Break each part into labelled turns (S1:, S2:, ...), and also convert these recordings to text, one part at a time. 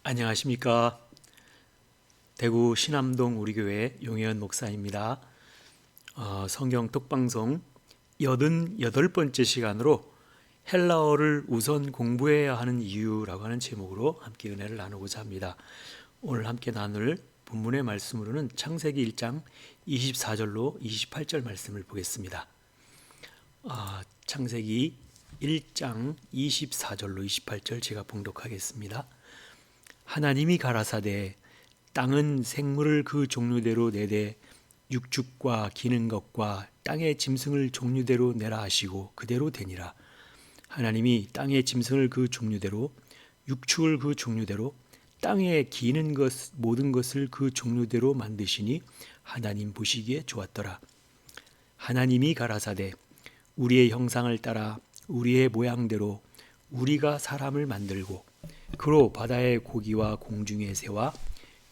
S1: 안녕하십니까. 대구 신암동 우리 교회 용혜연 목사입니다. 성경 톡방송 88번째 시간으로 헬라어를 우선 공부해야 하는 이유라고 하는 제목으로 함께 은혜를 나누고자 합니다. 오늘 함께 나눌 본문의 말씀으로는 창세기 1장 24절로 28절 말씀을 보겠습니다. 창세기 1장 24절로 28절 제가 봉독하겠습니다. 하나님이 가라사대 땅은 생물을 그 종류대로 내되 육축과 기는 것과 땅의 짐승을 종류대로 내라 하시고 그대로 되니라. 하나님이 땅의 짐승을 그 종류대로 육축을 그 종류대로 땅에 기는 것 모든 것을 그 종류대로 만드시니 하나님 보시기에 좋았더라. 하나님이 가라사대 우리의 형상을 따라 우리의 모양대로 우리가 사람을 만들고 그로 바다의 고기와 공중의 새와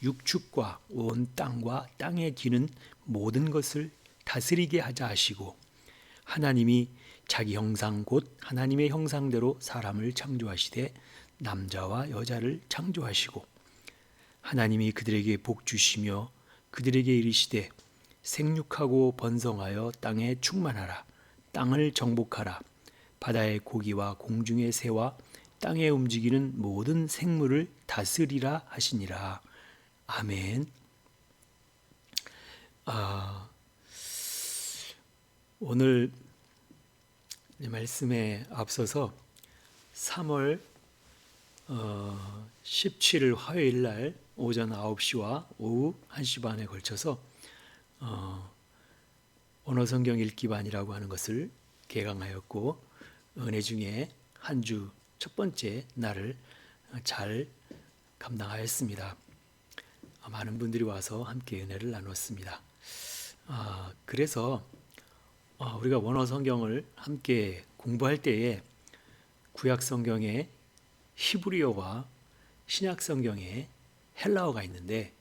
S1: 육축과 온 땅과 땅에 기는 모든 것을 다스리게 하자 하시고 하나님이 자기 형상 곧 하나님의 형상대로 사람을 창조하시되 남자와 여자를 창조하시고 하나님이 그들에게 복 주시며 그들에게 이르시되 생육하고 번성하여 땅에 충만하라 땅을 정복하라 바다의 고기와 공중의 새와 땅에 움직이는 모든 생물을 다스리라 하시니라. 아멘. 오늘 말씀에 앞서서 3월 17일 화요일 날 오전 9시와 오후 1시 반에 걸쳐서 언어성경 읽기반이라고 하는 것을 개강하였고 은혜 중에 한 주 첫 번째 날을 잘 감당하였습니다. 많은 분들이 와서 함께 은혜를 나눴습니다. 그래서 우리가 원어 성경을 함께 공부할 때에 구약 성경에 히브리어와 신약 성경에 헬라어가 있는데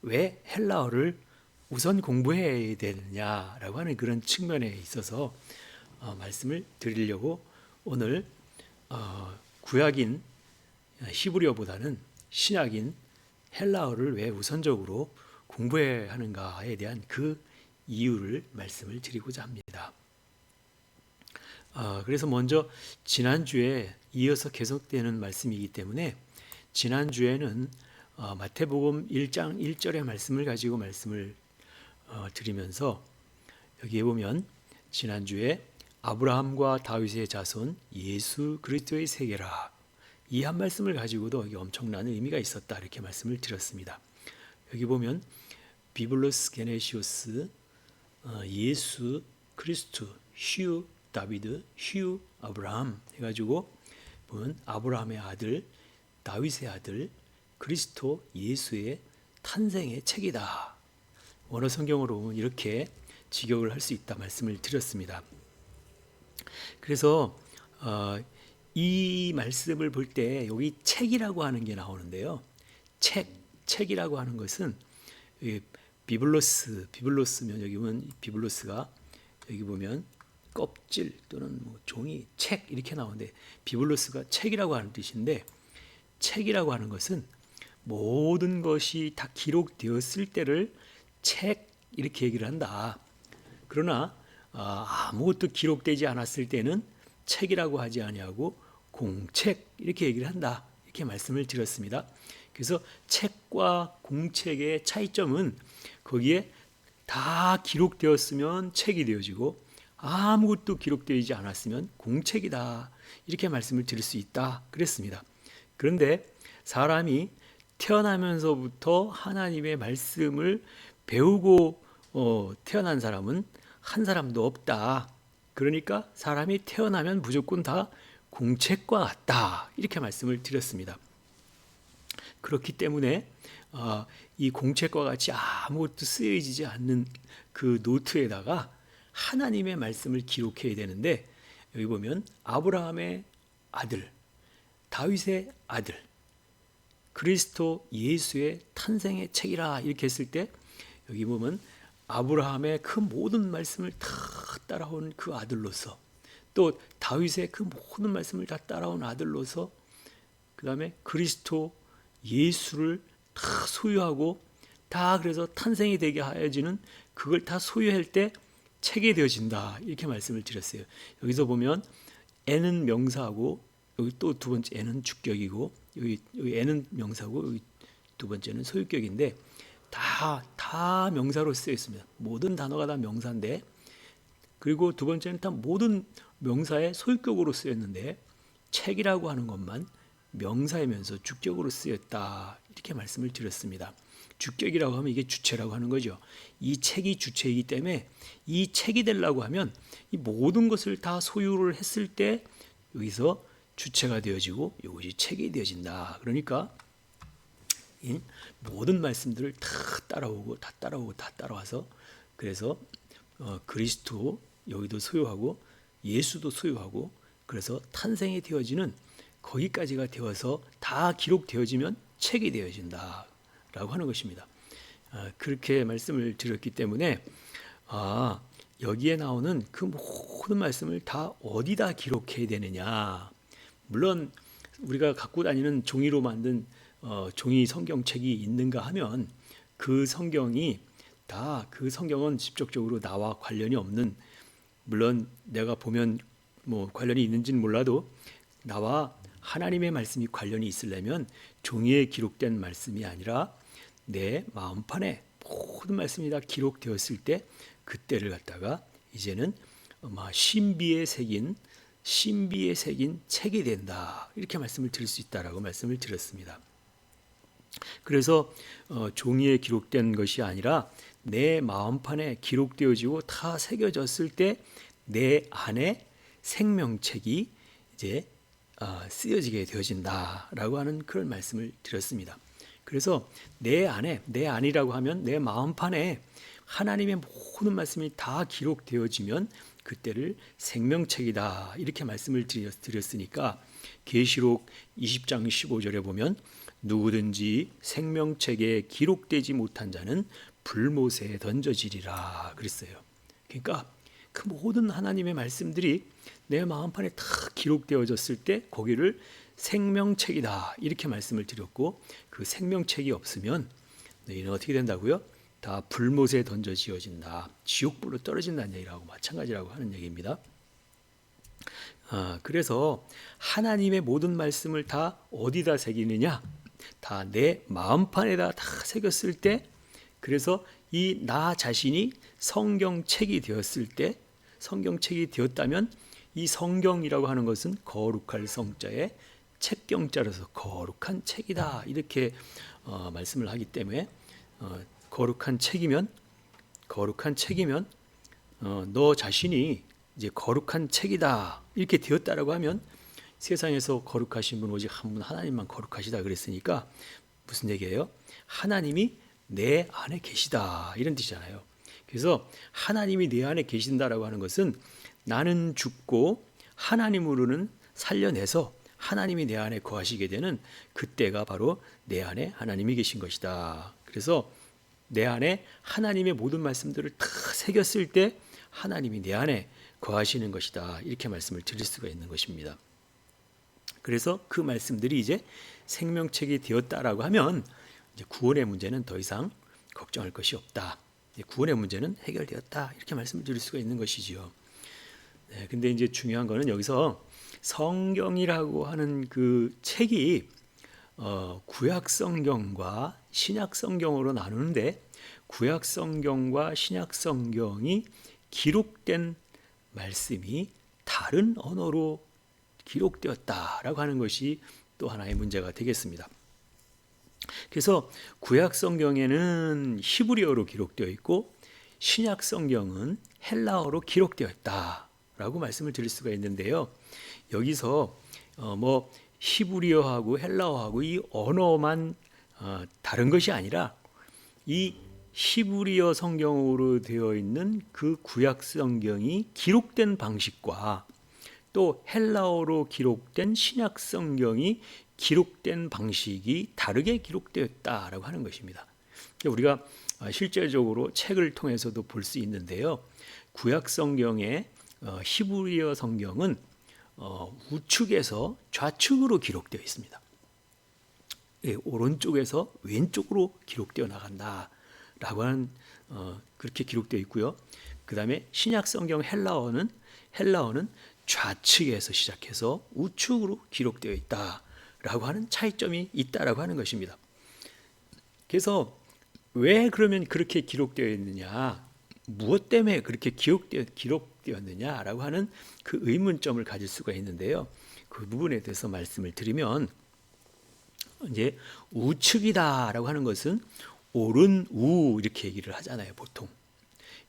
S1: 왜 헬라어를 우선 공부해야 되느냐라고 하는 그런 측면에 있어서 말씀을 드리려고 오늘 구약인 히브리어보다는 신약인 헬라어를 왜 우선적으로 공부해야 하는가에 대한 그 이유를 말씀을 드리고자 합니다. 그래서 먼저 지난주에 이어서 계속되는 말씀이기 때문에 지난주에는 마태복음 1장 1절의 말씀을 가지고 말씀을 드리면서 여기에 보면 지난주에 아브라함과 다윗의 자손 예수 그리스도의 세계라 이 한 말씀을 가지고도 여기 엄청난 의미가 있었다 이렇게 말씀을 드렸습니다. 여기 보면 비블로스 게네시오스 예수 그리스도 휴 다비드 휴 아브라함 해가지고 보면 아브라함의 아들 다윗의 아들 그리스도 예수의 탄생의 책이다. 원어 성경으로 보면 이렇게 직역을 할 수 있다 말씀을 드렸습니다. 그래서 이 말씀을 볼 때 여기 책이라고 하는 게 나오는데요. 책이라고 하는 것은 비블로스면 여기 보면 비블로스가 여기 보면 껍질 또는 종이 책 이렇게 나오는데 비블로스가 책이라고 하는 뜻인데 책이라고 하는 것은 모든 것이 다 기록되었을 때를 책 이렇게 얘기를 한다. 그러나 아무것도 기록되지 않았을 때는 책이라고 하지 아니하고 공책 이렇게 얘기를 한다. 이렇게 말씀을 드렸습니다. 그래서 책과 공책의 차이점은 거기에 다 기록되었으면 책이 되어지고 아무것도 기록되지 않았으면 공책이다. 이렇게 말씀을 드릴 수 있다. 그랬습니다. 그런데 사람이 태어나면서부터 하나님의 말씀을 배우고 태어난 사람은 한 사람도 없다. 그러니까 사람이 태어나면 무조건 다 공책과 같다. 이렇게 말씀을 드렸습니다. 그렇기 때문에 이 공책과 같이 아무것도 쓰여지지 않는 그 노트에다가 하나님의 말씀을 기록해야 되는데 여기 보면 아브라함의 아들, 다윗의 아들, 그리스도 예수의 탄생의 책이라 이렇게 했을 때 여기 보면 아브라함의 그 모든 말씀을 다 따라온 그 아들로서 또 다윗의 그 모든 말씀을 다 따라온 아들로서 그 다음에 그리스도 예수를 다 소유하고 다 그래서 탄생이 되게 하여지는 그걸 다 소유할 때 책이 되어진다 이렇게 말씀을 드렸어요. 여기서 보면 N은 명사하고 여기 또 두 번째 N은 주격이고 여기 N은 명사고 여기 두 번째는 소유격인데 다 명사로 쓰여 있습니다. 모든 단어가 다 명사인데 그리고 두 번째는 다 모든 명사의 소유격으로 쓰였는데 책이라고 하는 것만 명사이면서 주격으로 쓰였다 이렇게 말씀을 드렸습니다. 주격이라고 하면 이게 주체라고 하는 거죠. 이 책이 주체이기 때문에 이 책이 되려고 하면 이 모든 것을 다 소유를 했을 때 여기서 주체가 되어지고 이것이 책이 되어진다. 그러니까 이 모든 말씀들을 다 따라와서 그래서 그리스도 여기도 소유하고 예수도 소유하고 그래서 탄생이 되어지는 거기까지가 되어서 다 기록되어지면 책이 되어진다라고 하는 것입니다. 그렇게 말씀을 드렸기 때문에 여기에 나오는 그 모든 말씀을 다 어디다 기록해야 되느냐. 물론 우리가 갖고 다니는 종이로 만든 종이 성경책이 있는가 하면 그 성경이 다 그 성경은 직접적으로 나와 관련이 없는 물론 내가 보면 뭐 관련이 있는지는 몰라도 나와 하나님의 말씀이 관련이 있으려면 종이에 기록된 말씀이 아니라 내 마음판에 모든 말씀이 다 기록되었을 때 그때를 갖다가 이제는 신비에 새긴 책이 된다 이렇게 말씀을 드릴 수 있다라고 말씀을 드렸습니다. 그래서 종이에 기록된 것이 아니라 내 마음판에 기록되어지고 다 새겨졌을 때 내 안에 생명책이 이제 쓰여지게 되어진다라고 하는 그런 말씀을 드렸습니다. 그래서 내 안이라고 하면 내 마음판에 하나님의 모든 말씀이 다 기록되어지면 그때를 생명책이다 이렇게 말씀을 드렸으니까 계시록 20장 15절에 보면 누구든지 생명책에 기록되지 못한 자는 불못에 던져지리라 그랬어요. 그러니까 그 모든 하나님의 말씀들이 내 마음판에 다 기록되어졌을 때 거기를 생명책이다 이렇게 말씀을 드렸고 그 생명책이 없으면 너희는 어떻게 된다고요? 다 불못에 던져지어진다. 지옥불로 떨어진다는 얘기라고 마찬가지라고 하는 얘기입니다. 그래서 하나님의 모든 말씀을 다 어디다 새기느냐? 다 내 마음판에다 다 새겼을 때 그래서 이 나 자신이 성경책이 되었을 때 성경책이 되었다면 이 성경이라고 하는 것은 거룩할 성자에 책경자로서 거룩한 책이다 이렇게 말씀을 하기 때문에 거룩한 책이면 너 자신이 이제 거룩한 책이다 이렇게 되었다라고 하면 세상에서 거룩하신 분 오직 한 분 하나님만 거룩하시다 그랬으니까 무슨 얘기예요? 하나님이 내 안에 계시다 이런 뜻이잖아요. 그래서 하나님이 내 안에 계신다라고 하는 것은 나는 죽고 하나님으로는 살려내서 하나님이 내 안에 거하시게 되는 그때가 바로 내 안에 하나님이 계신 것이다. 그래서 내 안에 하나님의 모든 말씀들을 다 새겼을 때 하나님이 내 안에 거하시는 것이다. 이렇게 말씀을 드릴 수가 있는 것입니다. 그래서 그 말씀들이 이제 생명책이 되었다라고 하면 이제 구원의 문제는 더 이상 걱정할 것이 없다. 구원의 문제는 해결되었다. 이렇게 말씀을 드릴 수가 있는 것이지요. 네, 근데 이제 중요한 거는 여기서 성경이라고 하는 그 책이 구약 성경과 신약 성경으로 나누는데 구약 성경과 신약 성경이 기록된 말씀이 다른 언어로 기록되었다라고 하는 것이 또 하나의 문제가 되겠습니다. 그래서 구약 성경에는 히브리어로 기록되어 있고 신약 성경은 헬라어로 기록되어 있다라고 말씀을 드릴 수가 있는데요. 여기서 뭐 히브리어하고 헬라어하고 이 언어만 다른 것이 아니라 이 히브리어 성경으로 되어 있는 그 구약 성경이 기록된 방식과 또 헬라어로 기록된 신약 성경이 기록된 방식이 다르게 기록되었다라고 하는 것입니다. 우리가 실제적으로 책을 통해서도 볼 수 있는데요. 구약 성경의 히브리어 성경은 우측에서 좌측으로 기록되어 있습니다. 오른쪽에서 왼쪽으로 기록되어 나간다라고 하는 그렇게 기록되어 있고요. 그 다음에 신약 성경 헬라어는 좌측에서 시작해서 우측으로 기록되어 있다라고 하는 차이점이 있다라고 하는 것입니다. 그래서 왜 그러면 그렇게 기록되어 있느냐, 무엇 때문에 그렇게 기록되었느냐라고 하는 그 의문점을 가질 수가 있는데요. 그 부분에 대해서 말씀을 드리면, 이제 우측이다라고 하는 것은 옳은 우 이렇게 얘기를 하잖아요. 보통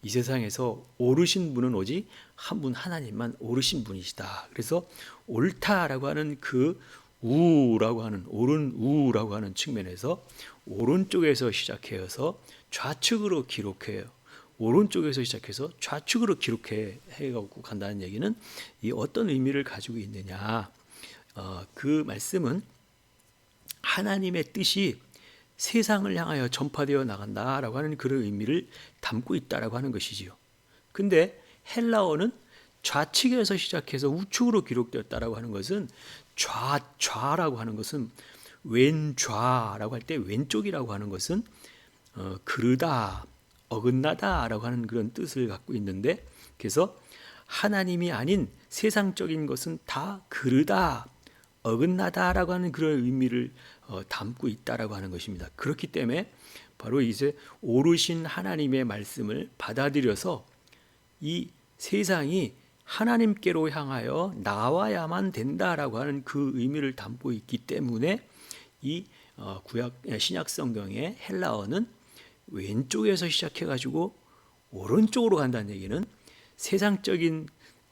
S1: 이 세상에서 옳으신 분은 오직 한 분 하나님만 옳으신 분이시다. 그래서 옳다라고 하는 그 우라고 하는 옳은 우라고 하는 측면에서 오른쪽에서 시작해서 좌측으로 기록해요. 오른쪽에서 시작해서 좌측으로 기록해 갖고 간다는 얘기는 이 어떤 의미를 가지고 있느냐? 그 말씀은 하나님의 뜻이 세상을 향하여 전파되어 나간다라고 하는 그런 의미를 담고 있다라고 하는 것이지요. 근데 헬라어는 좌측에서 시작해서 우측으로 기록되었다라고 하는 것은 좌라고 하는 것은 왼좌라고 할 때 왼쪽이라고 하는 것은 그르다, 어긋나다라고 하는 그런 뜻을 갖고 있는데, 그래서 하나님이 아닌 세상적인 것은 다 그르다, 어긋나다라고 하는 그런 의미를 담고 있다라고 하는 것입니다. 그렇기 때문에 바로 이제 오르신 하나님의 말씀을 받아들여서 이 세상이 하나님께로 향하여 나와야만 된다라고 하는 그 의미를 담고 있기 때문에 이 신약 성경의 헬라어는 왼쪽에서 시작해 가지고 오른쪽으로 간다는 얘기는 세상적인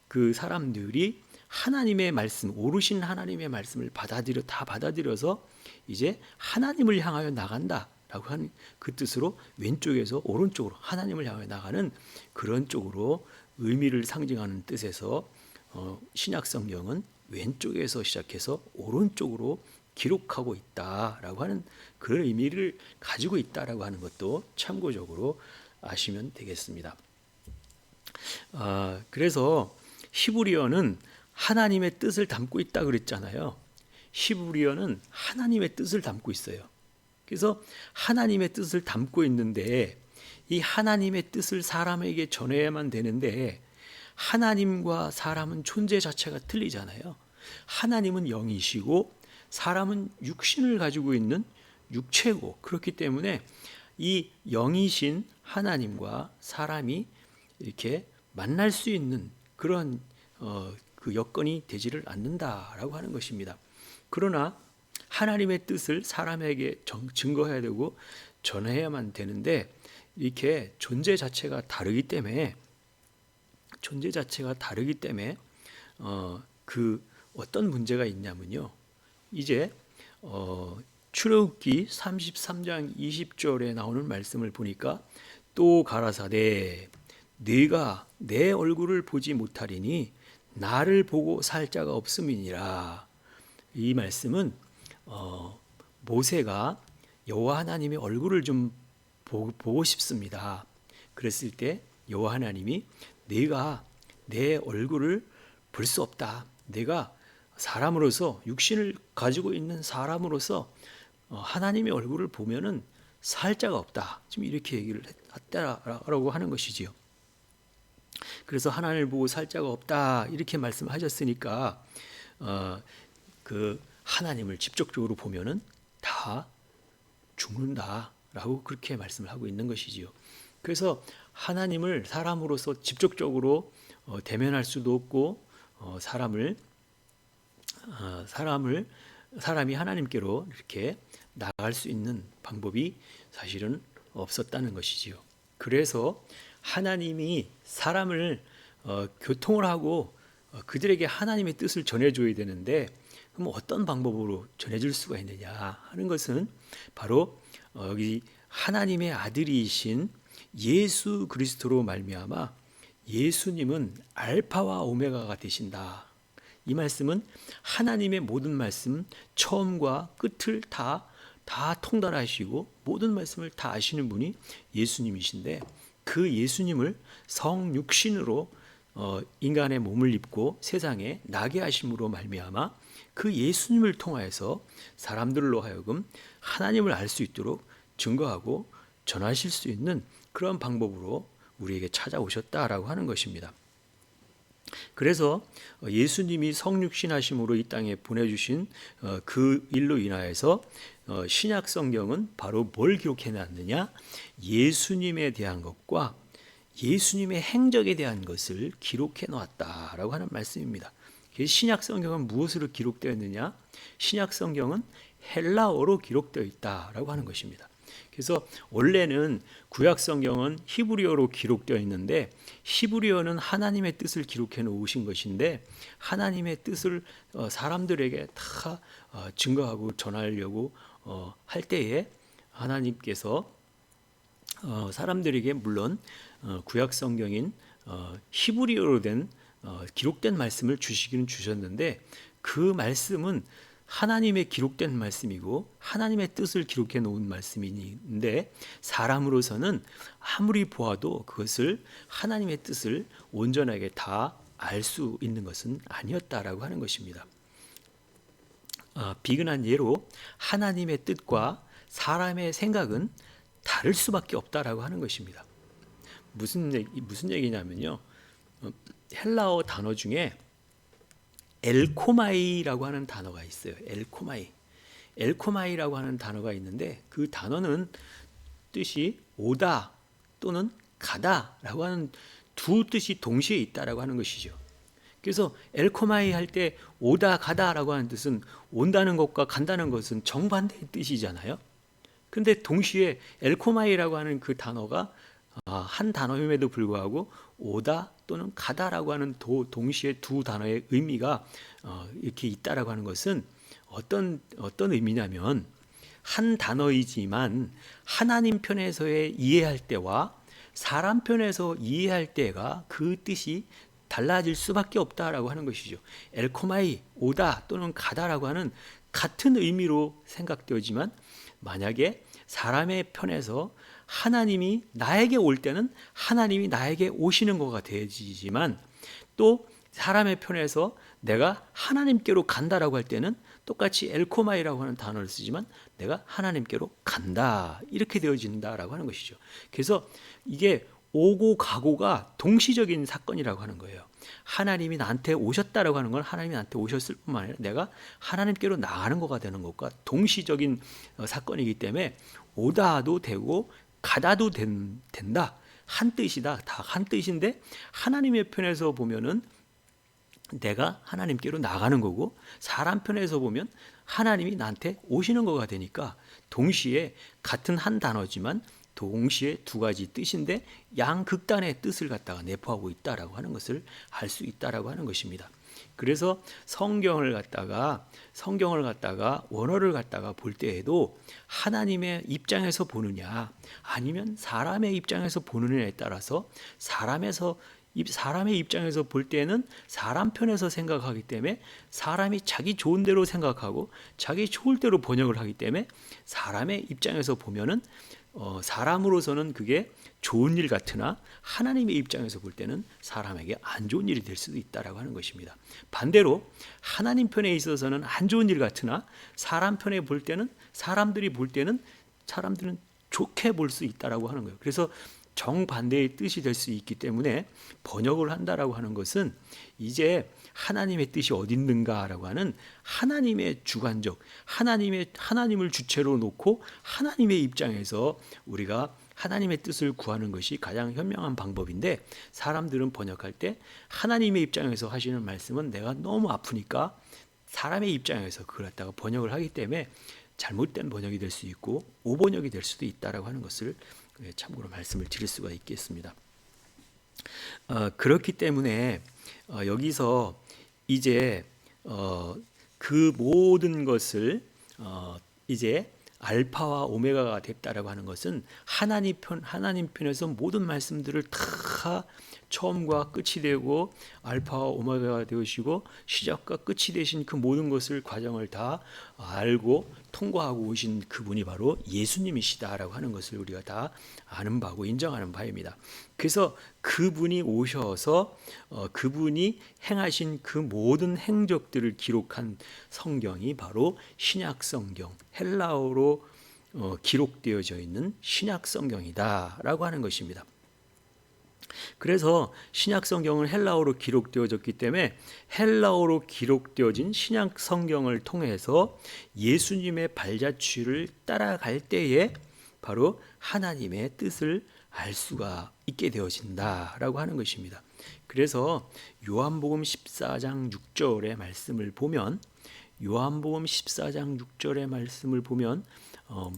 S1: 그 사람들이 하나님의 말씀, 오르신 하나님의 말씀을 받아들여서 이제 하나님을 향하여 나간다라고 하는 그 뜻으로 왼쪽에서 오른쪽으로 하나님을 향하여 나가는 그런 쪽으로 의미를 상징하는 뜻에서 신약 성경은 왼쪽에서 시작해서 오른쪽으로 기록하고 있다라고 하는 그런 의미를 가지고 있다라고 하는 것도 참고적으로 아시면 되겠습니다. 그래서 히브리어는 하나님의 뜻을 담고 있다 그랬잖아요. 히브리어는 하나님의 뜻을 담고 있어요. 그래서 하나님의 뜻을 담고 있는데 이 하나님의 뜻을 사람에게 전해야만 되는데 하나님과 사람은 존재 자체가 틀리잖아요. 하나님은 영이시고 사람은 육신을 가지고 있는 육체고, 그렇기 때문에 이 영이신 하나님과 사람이 이렇게 만날 수 있는 그런 그 여건이 되지를 않는다라고 하는 것입니다. 그러나 하나님의 뜻을 사람에게 증거해야 되고 전해야만 되는데 이렇게 존재 자체가 다르기 때문에 그 어떤 문제가 있냐면요. 이제 출애굽기 33장 20절에 나오는 말씀을 보니까 또 가라사대 네가 내 얼굴을 보지 못하리니 나를 보고 살 자가 없음이니라. 이 말씀은 모세가 여호와 하나님의 얼굴을 좀 보고 싶습니다. 그랬을 때 여호와 하나님이 네가 내 얼굴을 볼 수 없다. 내가 사람으로서 육신을 가지고 있는 사람으로서 하나님의 얼굴을 보면은 살 자가 없다. 지금 이렇게 얘기를 했다라고 하는 것이지요. 그래서 하나님을 보고 살 자가 없다 이렇게 말씀하셨으니까 그 하나님을 직접적으로 보면은 다 죽는다라고 그렇게 말씀을 하고 있는 것이지요. 그래서 하나님을 사람으로서 직접적으로 대면할 수도 없고 사람이 하나님께로 이렇게 나갈 수 있는 방법이 사실은 없었다는 것이지요. 그래서 하나님이 사람을 교통을 하고 그들에게 하나님의 뜻을 전해줘야 되는데 그럼 어떤 방법으로 전해줄 수가 있느냐 하는 것은 바로 여기 하나님의 아들이신 예수 그리스도로 말미암아 예수님은 알파와 오메가가 되신다. 이 말씀은 하나님의 모든 말씀 처음과 끝을 다 통달하시고 모든 말씀을 다 아시는 분이 예수님이신데 그 예수님을 성육신으로 인간의 몸을 입고 세상에 나게 하심으로 말미암아 그 예수님을 통하여서 사람들로 하여금 하나님을 알 수 있도록 증거하고 전하실 수 있는 그런 방법으로 우리에게 찾아오셨다라고 하는 것입니다. 그래서 예수님이 성육신하심으로 이 땅에 보내주신 그 일로 인하여서 신약 성경은 바로 뭘 기록해놨느냐? 예수님에 대한 것과 예수님의 행적에 대한 것을 기록해 놓았다라고 하는 말씀입니다. 신약 성경은 무엇으로 기록되어 있느냐? 신약 성경은 헬라어로 기록되어 있다라고 하는 것입니다. 그래서 원래는 구약 성경은 히브리어로 기록되어 있는데 히브리어는 하나님의 뜻을 기록해 놓으신 것인데 하나님의 뜻을 사람들에게 다 증거하고 전하려고 할 때에 하나님께서 사람들에게 물론 구약 성경인 히브리어로 된 기록된 말씀을 주시기는 주셨는데 그 말씀은 하나님의 기록된 말씀이고 하나님의 뜻을 기록해 놓은 말씀인데 사람으로서는 아무리 보아도 그것을 하나님의 뜻을 온전하게 다 알 수 있는 것은 아니었다라고 하는 것입니다. 비근한 예로 하나님의 뜻과 사람의 생각은 다를 수밖에 없다라고 하는 것입니다. 무슨 얘기냐면요. 헬라어 단어 중에 엘코마이라고 하는 단어가 있어요. 엘코마이라고 하는 단어가 있는데 그 단어는 뜻이 오다 또는 가다라고 하는 두 뜻이 동시에 있다라고 하는 것이죠. 그래서 엘코마이 할 때 오다 가다라고 하는 뜻은 온다는 것과 간다는 것은 정반대의 뜻이잖아요. 근데 동시에 엘코마이라고 하는 그 단어가 한 단어임에도 불구하고 오다 또는 가다라고 하는 동시에 두 단어의 의미가 이렇게 있다라고 하는 것은 어떤 의미냐면 한 단어이지만 하나님 편에서의 이해할 때와 사람 편에서 이해할 때가 그 뜻이 달라질 수밖에 없다라고 하는 것이죠. 엘코마이 오다 또는 가다라고 하는 같은 의미로 생각되지만 만약에 사람의 편에서 하나님이 나에게 올 때는 하나님이 나에게 오시는 거가 되지만 또 사람의 편에서 내가 하나님께로 간다라고 할 때는 똑같이 엘코마이라고 하는 단어를 쓰지만 내가 하나님께로 간다 이렇게 되어진다라고 하는 것이죠. 그래서 이게 오고 가고가 동시적인 사건이라고 하는 거예요. 하나님이 나한테 오셨다라고 하는 건 하나님이 나한테 오셨을 뿐만 아니라 내가 하나님께로 나가는 거가 되는 것과 동시적인 사건이기 때문에 오다도 되고 가다도 된다. 한 뜻이다. 다 한 뜻인데 하나님의 편에서 보면은 내가 하나님께로 나가는 거고 사람 편에서 보면 하나님이 나한테 오시는 거가 되니까 동시에 같은 한 단어지만 동시에 두 가지 뜻인데 양극단의 뜻을 갖다가 내포하고 있다라고 하는 것을 알 수 있다라고 하는 것입니다. 그래서 성경을 갖다가 원어를 갖다가 볼 때에도 하나님의 입장에서 보느냐 아니면 사람의 입장에서 보느냐에 따라서 사람의 입장에서 볼 때는 사람 편에서 생각하기 때문에 사람이 자기 좋은 대로 생각하고 자기 좋을 대로 번역을 하기 때문에 사람의 입장에서 보면은 사람으로서는 그게 좋은 일 같으나 하나님의 입장에서 볼 때는 사람에게 안 좋은 일이 될 수도 있다라고 하는 것입니다. 반대로 하나님 편에 있어서는 안 좋은 일 같으나 사람 편에 볼 때는 사람들은 좋게 볼 수 있다라고 하는 거예요. 그래서 정반대의 뜻이 될 수 있기 때문에 번역을 한다라고 하는 것은 이제 하나님의 뜻이 어디 있는가라고 하는 하나님의 주관적 하나님을 주체로 놓고 하나님의 입장에서 우리가 하나님의 뜻을 구하는 것이 가장 현명한 방법인데 사람들은 번역할 때 하나님의 입장에서 하시는 말씀은 내가 너무 아프니까 사람의 입장에서 그걸 갖다가 번역을 하기 때문에 잘못된 번역이 될 수 있고 오번역이 될 수도 있다라고 하는 것을 참고로 말씀을 드릴 수가 있겠습니다. 그렇기 때문에 여기서 이제 그 모든 것을 이제 알파와 오메가가 됐다라고 하는 것은 하나님 편에서 모든 말씀들을 다 처음과 끝이 되고 알파와 오메가가 되시고 시작과 끝이 되신 그 모든 것을 과정을 다 알고 통과하고 오신 그분이 바로 예수님이시다라고 하는 것을 우리가 다 아는 바고 인정하는 바입니다. 그래서 그분이 오셔서 그분이 행하신 그 모든 행적들을 기록한 성경이 바로 신약 성경, 헬라어로 기록되어져 있는 신약 성경이다라고 하는 것입니다. 그래서 신약 성경은 헬라어로 기록되어졌기 때문에 헬라어로 기록되어진 신약 성경을 통해서 예수님의 발자취를 따라갈 때에 바로 하나님의 뜻을 알 수가 있게 되어진다라고 하는 것입니다. 그래서 요한복음 14장 6절의 말씀을 보면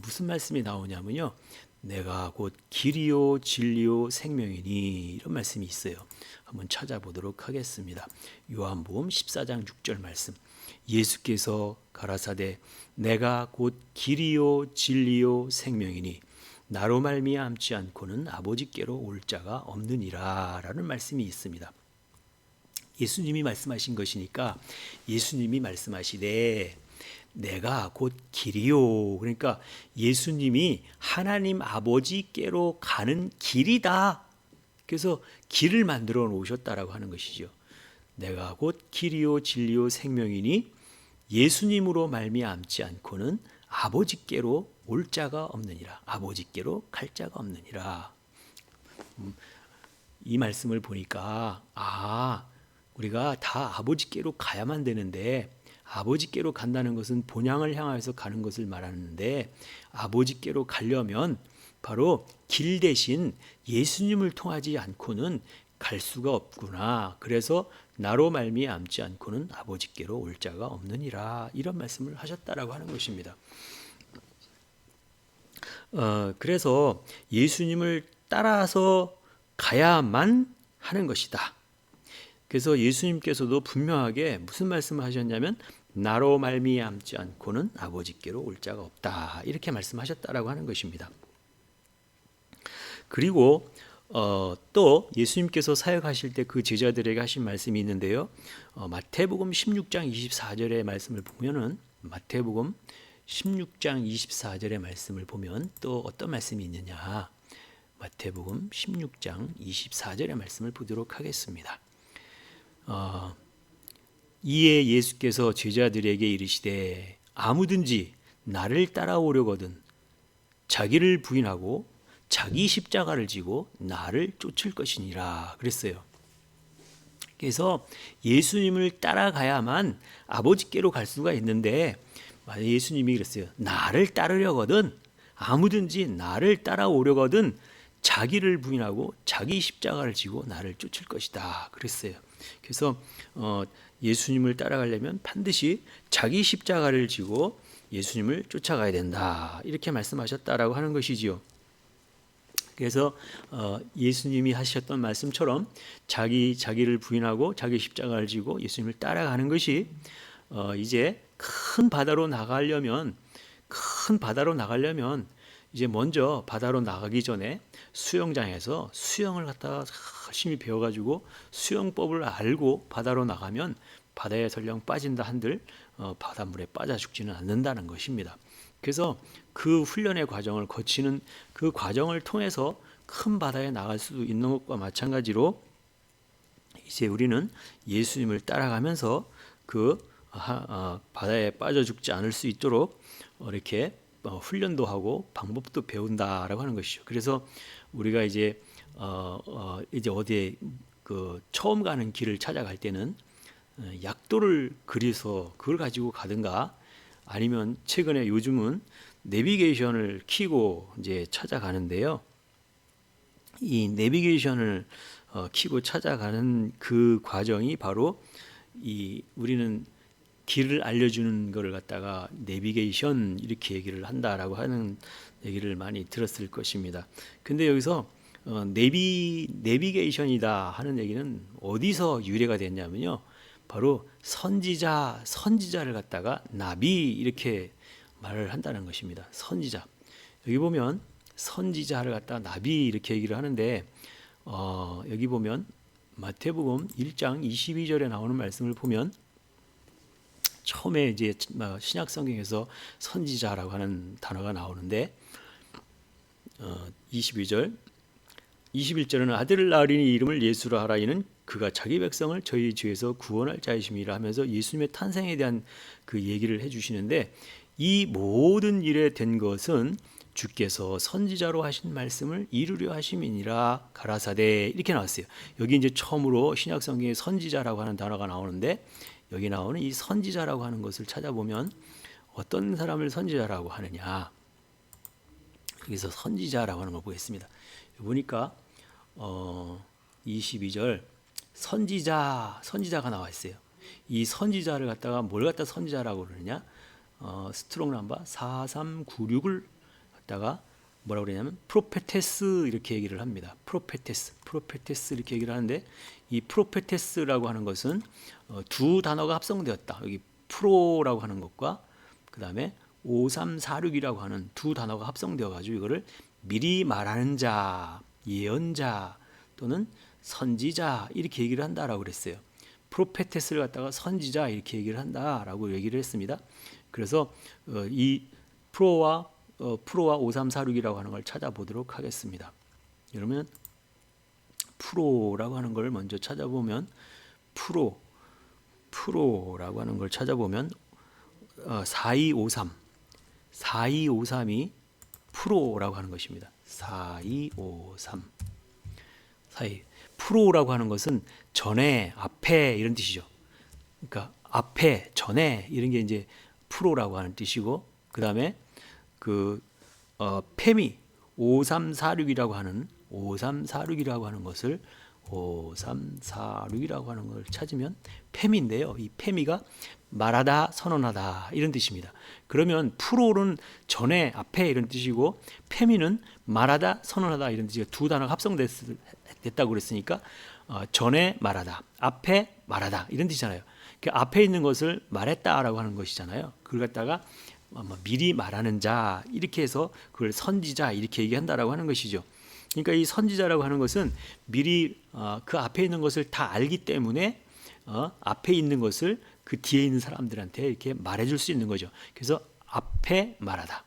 S1: 무슨 말씀이 나오냐면요. 내가 곧 길이요 진리요 생명이니 이런 말씀이 있어요. 한번 찾아보도록 하겠습니다. 요한복음 14장 6절 말씀. 예수께서 가라사대 내가 곧 길이요 진리요 생명이니 나로 말미암지 않고는 아버지께로 올 자가 없느니라 라는 말씀이 있습니다. 예수님이 말씀하신 것이니까 예수님이 말씀하시되 내가 곧 길이요. 그러니까 예수님이 하나님 아버지께로 가는 길이다. 그래서 길을 만들어 놓으셨다라고 하는 것이죠. 내가 곧 길이요 진리요 생명이니 예수님으로 말미암지 않고는 아버지께로 올 자가 없느니라. 아버지께로 갈 자가 없느니라. 이 말씀을 보니까 우리가 다 아버지께로 가야만 되는데 아버지께로 간다는 것은 본향을 향해서 가는 것을 말하는데 아버지께로 가려면 바로 길 대신 예수님을 통하지 않고는 갈 수가 없구나. 그래서 나로 말미암지 않고는 아버지께로 올 자가 없느니라. 이런 말씀을 하셨다라고 하는 것입니다. 그래서 예수님을 따라서 가야만 하는 것이다. 그래서 예수님께서도 분명하게 무슨 말씀을 하셨냐면 나로 말미암지 않고는 아버지께로 올 자가 없다. 이렇게 말씀하셨다라고 하는 것입니다. 그리고 또 예수님께서 사역하실 때 그 제자들에게 하신 말씀이 있는데요. 마태복음 16장 24절의 말씀을 보면은 마태복음 16장 24절의 말씀을 보면 또 어떤 말씀이 있느냐. 마태복음 16장 24절의 말씀을 보도록 하겠습니다. 이에 예수께서 제자들에게 이르시되 아무든지 나를 따라오려거든 자기를 부인하고 자기 십자가를 지고 나를 쫓을 것이니라 그랬어요. 그래서 예수님을 따라가야만 아버지께로 갈 수가 있는데 예수님이 그랬어요. 나를 따르려거든 아무든지 나를 따라오려거든 자기를 부인하고 자기 십자가를 지고 나를 쫓을 것이다 그랬어요. 그래서 예수님을 따라가려면 반드시 자기 십자가를 지고 예수님을 쫓아가야 된다 이렇게 말씀하셨다라고 하는 것이지요. 그래서 예수님이 하셨던 말씀처럼 자기를 부인하고 자기 십자가를 지고 예수님을 따라가는 것이 이제 큰 바다로 나가려면 이제 먼저 바다로 나가기 전에 수영장에서 수영을 갖다가 열심히 배워가지고 수영법을 알고 바다로 나가면 바다에 설령 빠진다 한들 바닷물에 빠져 죽지는 않는다는 것입니다. 그래서 그 훈련의 과정을 거치는 그 과정을 통해서 큰 바다에 나갈 수 있는 것과 마찬가지로 이제 우리는 예수님을 따라가면서 그 바다에 빠져 죽지 않을 수 있도록 이렇게 훈련도 하고 방법도 배운다라고 하는 것이죠. 그래서 우리가 이제 어디에 그 처음 가는 길을 찾아갈 때는 약도를 그려서 그걸 가지고 가든가 아니면 최근에 요즘은 내비게이션을 켜고 이제 찾아가는데요. 이 내비게이션을 켜고 찾아가는 그 과정이 바로 우리는 길을 알려주는 것을 갖다가 내비게이션 이렇게 얘기를 한다라고 하는 얘기를 많이 들었을 것입니다. 근데 여기서 내비게이션이다 하는 얘기는 어디서 유래가 됐냐면요. 바로 선지자를 갖다가 나비 이렇게 말을 한다는 것입니다. 선지자. 여기 보면 선지자를 갖다가 나비 이렇게 얘기를 하는데 여기 보면 마태복음 1장 22절에 나오는 말씀을 보면 처음에 이제 신약 성경에서 선지자라고 하는 단어가 나오는데 22절 21절은 아들을 낳으리니 이름을 예수라 하라. 이는 그가 자기 백성을 저희 죄에서 구원할 자이심이라 하면서 예수님의 탄생에 대한 그 얘기를 해주시는데, 이 모든 일에 된 것은 주께서 선지자로 하신 말씀을 이루려 하심이니라 가라사대, 이렇게 나왔어요. 여기 이제 처음으로 신약 성경에 선지자라고 하는 단어가 나오는데, 여기 나오는 이 선지자라고 하는 것을 찾아보면 어떤 사람을 선지자라고 하느냐, 여기서 선지자라고 하는 걸 보겠습니다. 보니까 22절 선지자가 나와 있어요. 이 선지자를 갖다가 뭘 갖다 선지자라고 그러느냐, 스트롱 넘버 4396을 갖다가 뭐라고 그러냐면 프로페테스 이렇게 얘기를 합니다. 프로페테스 이렇게 얘기를 하는데, 이 프로페테스라고 하는 것은 두 단어가 합성되었다. 여기 프로라고 하는 것과 그 다음에 5346이라고 하는 두 단어가 합성되어 가지고 이거를 미리 말하는 자, 예언자 또는 선지자 이렇게 얘기를 한다라고 그랬어요. 프로페테스를 갖다가 선지자 이렇게 얘기를 한다라고 얘기를 했습니다. 그래서 이 프로와 5346이라고 하는 걸 찾아보도록 하겠습니다. 그러면 프로라고 하는 걸 먼저 찾아보면 프로라고 하는 걸 찾아보면 4253이 프로라고 하는 것입니다. 4253 프로라고 하는 것은 전에, 앞에 이런 뜻이죠. 그러니까 앞에, 전에 이런 게 이제 프로라고 하는 뜻이고, 그 다음에 페미 5346이라고 하는 것을 5346이라고 하는 걸 찾으면 페미인데요. 이 페미가 말하다, 선언하다 이런 뜻입니다. 그러면 프로는 전에, 앞에 이런 뜻이고, 페미는 말하다, 선언하다 이런 뜻이고, 두 단어가 합성됐다고 그랬으니까 전에 말하다, 앞에 말하다 이런 뜻이잖아요. 그 앞에 있는 것을 말했다라고 하는 것이잖아요. 그걸 갖다가 미리 말하는 자 이렇게 해서 그걸 선지자 이렇게 얘기한다라고 하는 것이죠. 그러니까 이 선지자라고 하는 것은 미리 그 앞에 있는 것을 다 알기 때문에 앞에 있는 것을 그 뒤에 있는 사람들한테 이렇게 말해줄 수 있는 거죠. 그래서 앞에 말하다.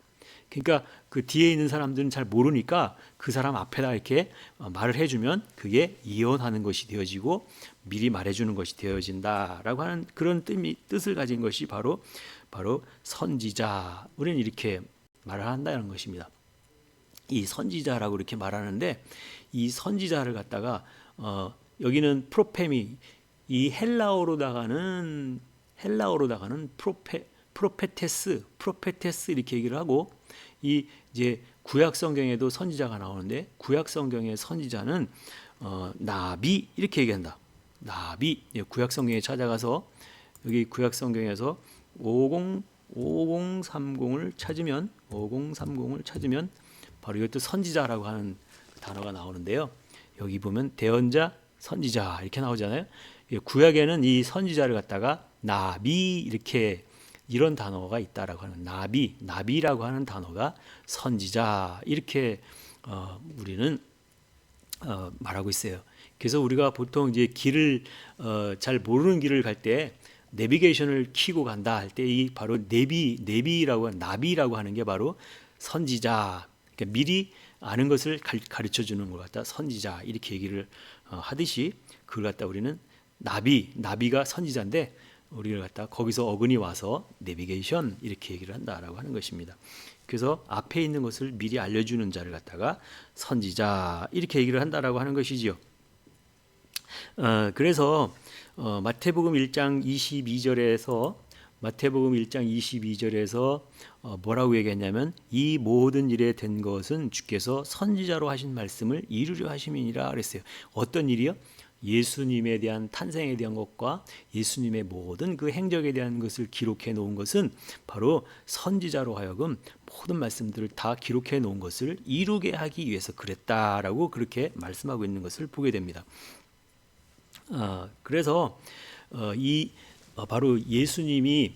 S1: 그러니까 그 뒤에 있는 사람들은 잘 모르니까 그 사람 앞에다 이렇게 말을 해주면 그게 예언하는 것이 되어지고 미리 말해주는 것이 되어진다라고 하는 그런 뜻을 가진 것이 바로 선지자. 우리는 이렇게 말을 한다는 것입니다. 이 선지자라고 이렇게 말하는데, 이 선지자를 갖다가 여기는 프로페미, 이 헬라어로다가는 프로페테스 이렇게 얘기를 하고, 이 이제 구약 성경에도 선지자가 나오는데, 구약 성경의 선지자는 나비 이렇게 얘기한다. 나비. 구약 성경에 찾아가서 여기 구약 성경에서 5030을 찾으면 바로 이것도 선지자라고 하는 단어가 나오는데요. 여기 보면 대언자, 선지자 이렇게 나오잖아요. 구약에는 이 선지자를 갖다가 나비 이렇게 이런 단어가 있다라고 하는, 나비라고 하는 단어가 선지자 이렇게 우리는 말하고 있어요. 그래서 우리가 보통 이제 길을 잘 모르는 길을 갈 때 내비게이션을 켜고 간다 할 때 이 바로 나비라고 하는 게 바로 선지자, 그러니까 미리 아는 것을 가르쳐 주는 것 같다. 선지자 이렇게 얘기를 하듯이 그걸 갖다 우리는 나비가 선지자인데, 우리를 갖다 거기서 어근이 와서 내비게이션 이렇게 얘기를 한다라고 하는 것입니다. 그래서 앞에 있는 것을 미리 알려주는 자를 갖다가 선지자 이렇게 얘기를 한다라고 하는 것이지요. 그래서 마태복음 1장 22절에서 뭐라고 얘기했냐면, 이 모든 일에 된 것은 주께서 선지자로 하신 말씀을 이루려 하심이니라 그랬어요. 어떤 일이요? 예수님에 대한 탄생에 대한 것과 예수님의 모든 그 행적에 대한 것을 기록해 놓은 것은 바로 선지자로 하여금 모든 말씀들을 다 기록해 놓은 것을 이루게 하기 위해서 그랬다라고 그렇게 말씀하고 있는 것을 보게 됩니다. 그래서 바로 예수님이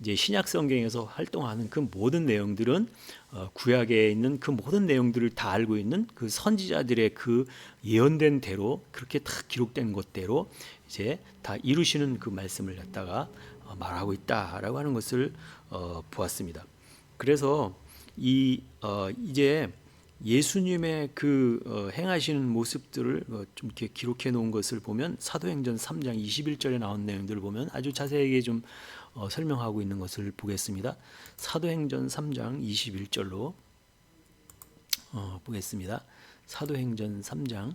S1: 이제 신약 성경에서 활동하는 그 모든 내용들은 구약에 있는 그 모든 내용들을 다 알고 있는 그 선지자들의 그 예언된 대로 그렇게 다 기록된 것대로 이제 다 이루시는 그 말씀을 갖다가 말하고 있다라고 하는 것을 보았습니다. 그래서 이제 예수님의 그 행하시는 모습들을 좀 이렇게 기록해 놓은 것을 보면 사도행전 3장 21절에 나온 내용들을 보면 아주 자세하게 좀 설명하고 있는 것을 보겠습니다. 사도행전 3장 21절로 보겠습니다. 사도행전 3장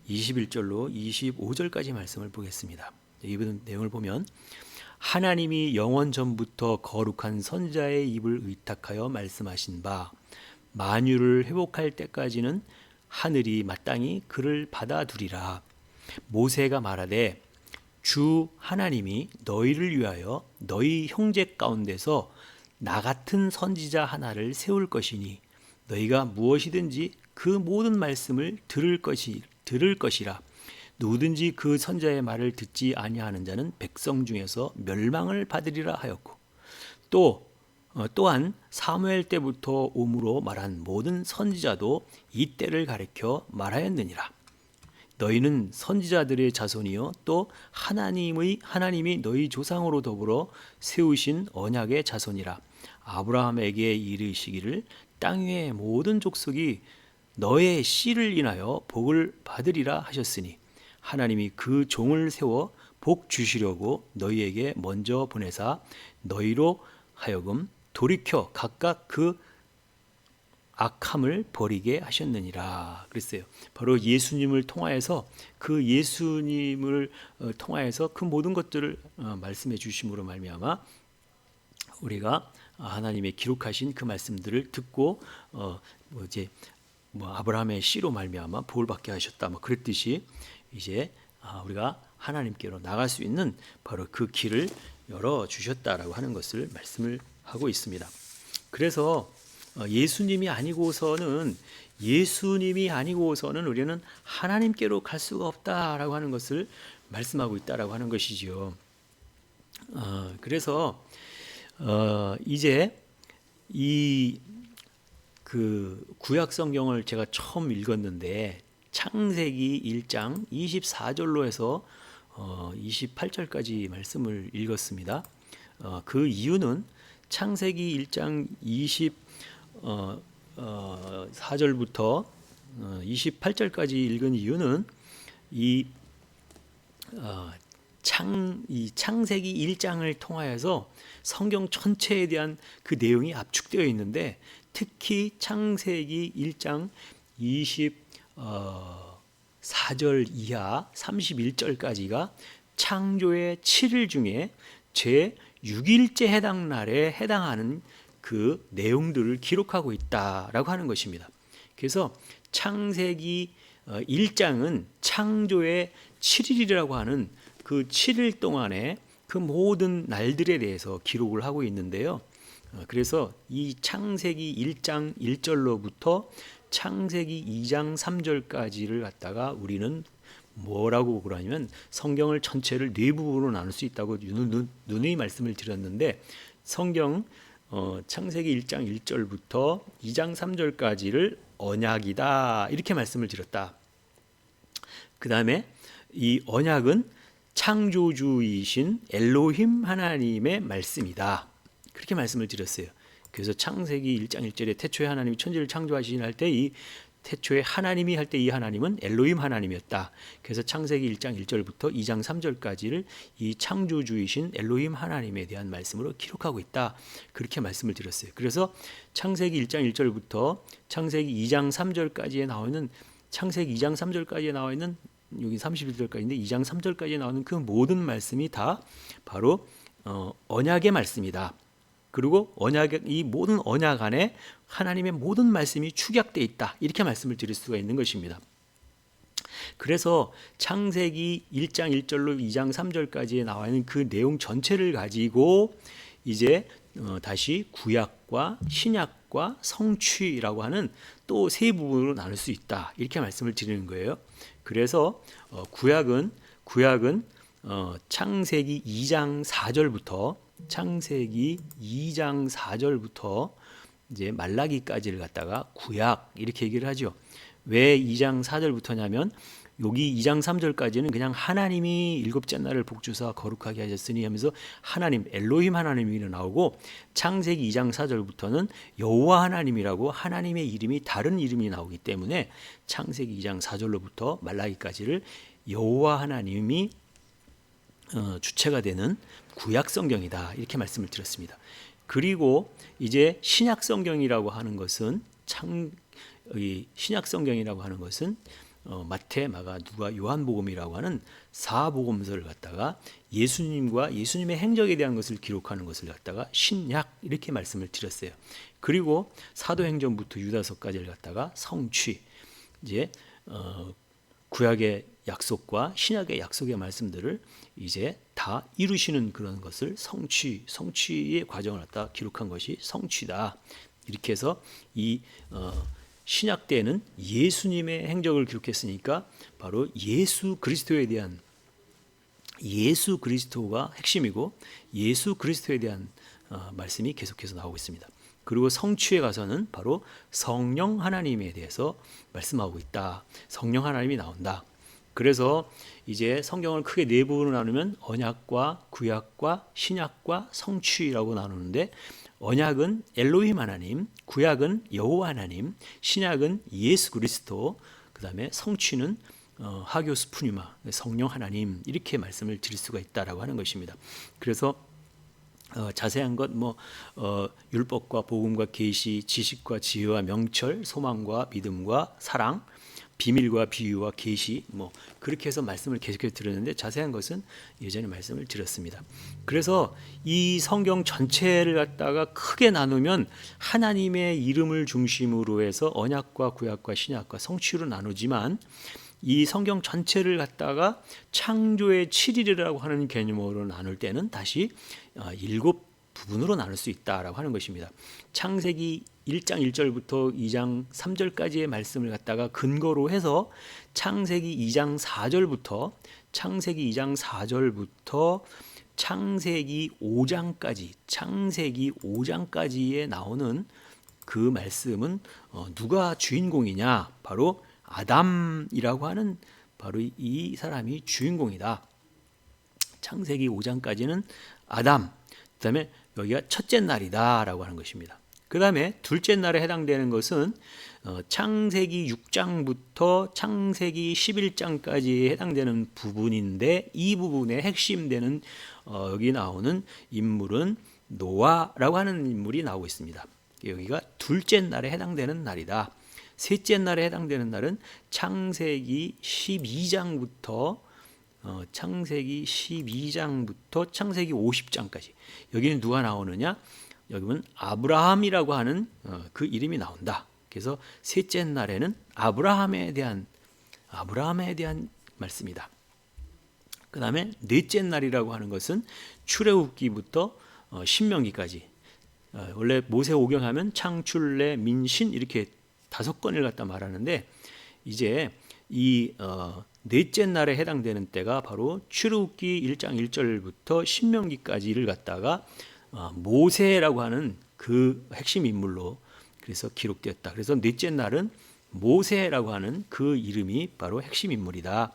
S1: 21절로 25절까지 말씀을 보겠습니다. 이 내용을 보면 하나님이 영원 전부터 거룩한 선지자의 입을 의탁하여 말씀하신 바 만유를 회복할 때까지는 하늘이 마땅히 그를 받아두리라. 모세가 말하되 주 하나님이 너희를 위하여 너희 형제 가운데서 나 같은 선지자 하나를 세울 것이니 너희가 무엇이든지 그 모든 말씀을 들을 것이라. 누구든지 그 선지자의 말을 듣지 아니하는 자는 백성 중에서 멸망을 받으리라 하였고 또한 사무엘 때부터 오므로 말한 모든 선지자도 이 때를 가리켜 말하였느니라. 너희는 선지자들의 자손이요 또 하나님이 너희 조상으로 더불어 세우신 언약의 자손이라. 아브라함에게 이르시기를 땅 위의 모든 족속이 너의 씨를 인하여 복을 받으리라 하셨으니 하나님이 그 종을 세워 복 주시려고 너희에게 먼저 보내사 너희로 하여금 돌이켜 각각 그 악함을 버리게 하셨느니라 그랬어요. 바로 예수님을 통하여서 그 모든 것들을 말씀해 주심으로 말미암아 우리가 하나님의 기록하신 그 말씀들을 듣고 아브라함의 씨로 말미암아 복을 받게 하셨다 그랬듯이 이제 우리가 하나님께로 나갈 수 있는 바로 그 길을 열어 주셨다라고 하는 것을 말씀을 하고 있습니다. 그래서 예수님이 아니고서는 우리는 하나님께로 갈 수가 없다라고 하는 것을 말씀하고 있다라고 하는 것이지요. 그래서 이제 이 그 구약 성경을 제가 처음 읽었는데 창세기 1장 24절로 해서 28절까지 말씀을 읽었습니다. 그 이유는 창세기 1장 24절부터 28절까지 읽은 이유는 이 창세기 1장을 통하여서 성경 전체에 대한 그 내용이 압축되어 있는데 특히 창세기 1장 24절 이하 31절까지가 창조의 7일 중에 제 6일째 해당 날에 해당하는 그 내용들을 기록하고 있다라고 하는 것입니다. 그래서 창세기 1장은 창조의 7일이라고 하는 그 7일 동안의 그 모든 날들에 대해서 기록을 하고 있는데요. 그래서 이 창세기 1장 1절로부터 창세기 2장 3절까지를 갖다가 우리는 뭐라고 그러냐면 성경을 전체를 네 부분으로 나눌 수 있다고 누누이 말씀을 드렸는데 성경 창세기 1장 1절부터 2장 3절까지를 언약이다 이렇게 말씀을 드렸다. 그 다음에 이 언약은 창조주이신 엘로힘 하나님의 말씀이다. 그렇게 말씀을 드렸어요. 그래서 창세기 1장 1절에 태초에 하나님이 천지를 창조하시긴 할 때 이 태초에 하나님이 할 때 이 하나님은 엘로힘 하나님이었다. 그래서 창세기 1장 1절부터 2장 3절까지를 이 창조주이신 엘로힘 하나님에 대한 말씀으로 기록하고 있다. 그렇게 말씀을 드렸어요. 그래서 창세기 1장 1절부터 창세기 2장 3절까지에 나오는 창세기 2장 3절까지에 나와 있는 여기 31절까지인데 2장 3절까지에 나오는 그 모든 말씀이 다 바로 언약의 말씀이다. 그리고 이 모든 언약 안에 하나님의 모든 말씀이 축약되어 있다. 이렇게 말씀을 드릴 수가 있는 것입니다. 그래서 창세기 1장 1절로 2장 3절까지에 나와 있는 그 내용 전체를 가지고 이제 다시 구약과 신약과 성취라고 하는 또 세 부분으로 나눌 수 있다. 이렇게 말씀을 드리는 거예요. 그래서 구약은 창세기 2장 4절부터 창세기 2장 4절부터 이제 말라기까지를 갖다가 구약 이렇게 얘기를 하죠. 왜 2장 4절부터냐면 여기 2장 3절까지는 그냥 하나님이 일곱째 날을 복주사 거룩하게 하셨으니 하면서 하나님 엘로힘 하나님이 나오고, 창세기 2장 4절부터는 여호와 하나님이라고 하나님의 이름이 다른 이름이 나오기 때문에 창세기 2장 4절로부터 말라기까지를 여호와 하나님이 주체가 되는 구약 성경이다 이렇게 말씀을 드렸습니다. 그리고 이제 신약 성경이라고 하는 것은 신약 성경이라고 하는 것은 마태, 마가, 누가, 요한복음이라고 하는 사복음서를 갖다가 예수님과 예수님의 행적에 대한 것을 기록하는 것을 갖다가 신약 이렇게 말씀을 드렸어요. 그리고 사도행전부터 유다서까지를 갖다가 성취, 이제 구약의 약속과 신약의 약속의 말씀들을 이제 다 이루시는 그런 것을 성취의 과정을 갖다 기록한 것이 성취다. 이렇게 해서 이 신약 때에는 예수님의 행적을 기록했으니까 바로 예수 그리스도에 대한, 예수 그리스도가 핵심이고 예수 그리스도에 대한 말씀이 계속해서 나오고 있습니다. 그리고 성취에 가서는 바로 성령 하나님에 대해서 말씀하고 있다. 성령 하나님이 나온다. 그래서 이제 성경을 크게 네 부분으로 나누면 언약과 구약과 신약과 성취라고 나누는데, 언약은 엘로힘 하나님, 구약은 여호와 하나님, 신약은 예수 그리스도, 그 다음에 성취는 하교스 푸니마, 성령 하나님, 이렇게 말씀을 드릴 수가 있다라고 하는 것입니다. 그래서 자세한 것 율법과 복음과 계시, 지식과 지혜와 명철, 소망과 믿음과 사랑, 비밀과 비유와 계시, 그렇게 해서 말씀을 계속해서 드렸는데 자세한 것은 예전에 말씀을 드렸습니다. 그래서 이 성경 전체를 갖다가 크게 나누면 하나님의 이름을 중심으로 해서 언약과 구약과 신약과 성취로 나누지만, 이 성경 전체를 갖다가 창조의 7일이라고 하는 개념으로 나눌 때는 다시 7 부분으로 나눌 수 있다라고 하는 것입니다. 창세기 1장 1절부터 2장 3절까지의 말씀을 갖다가 근거로 해서 창세기 2장 4절부터 창세기 5장까지에 나오는 그 말씀은 누가 주인공이냐? 바로 아담이라고 하는 바로 이 사람이 주인공이다. 창세기 5장까지는 아담, 그 다음에 여기가 첫째 날이다라고 하는 것입니다. 그 다음에 둘째 날에 해당되는 것은 창세기 6장부터 창세기 11장까지에 해당되는 부분인데, 이 부분의 핵심되는 여기 나오는 인물은 노아라고 하는 인물이 나오고 있습니다. 여기가 둘째 날에 해당되는 날이다. 셋째 날에 해당되는 날은 창세기 12장부터 창세기 50장까지. 여기는 누가 나오느냐? 여기는 아브라함이라고 하는 그 이름이 나온다. 그래서 셋째 날에는 아브라함에 대한 말씀이다. 그 다음에 넷째 날이라고 하는 것은 출애굽기부터 신명기까지. 원래 모세오경 하면 창출래 민신 이렇게 5건을 갖다 말하는데, 이제 이 넷째 날에 해당되는 때가 바로 출애굽기 1장 1절부터 신명기까지를 갖다가 모세라고 하는 그 핵심 인물로 그래서 기록되었다. 그래서 넷째 날은 모세라고 하는 그 이름이 바로 핵심 인물이다.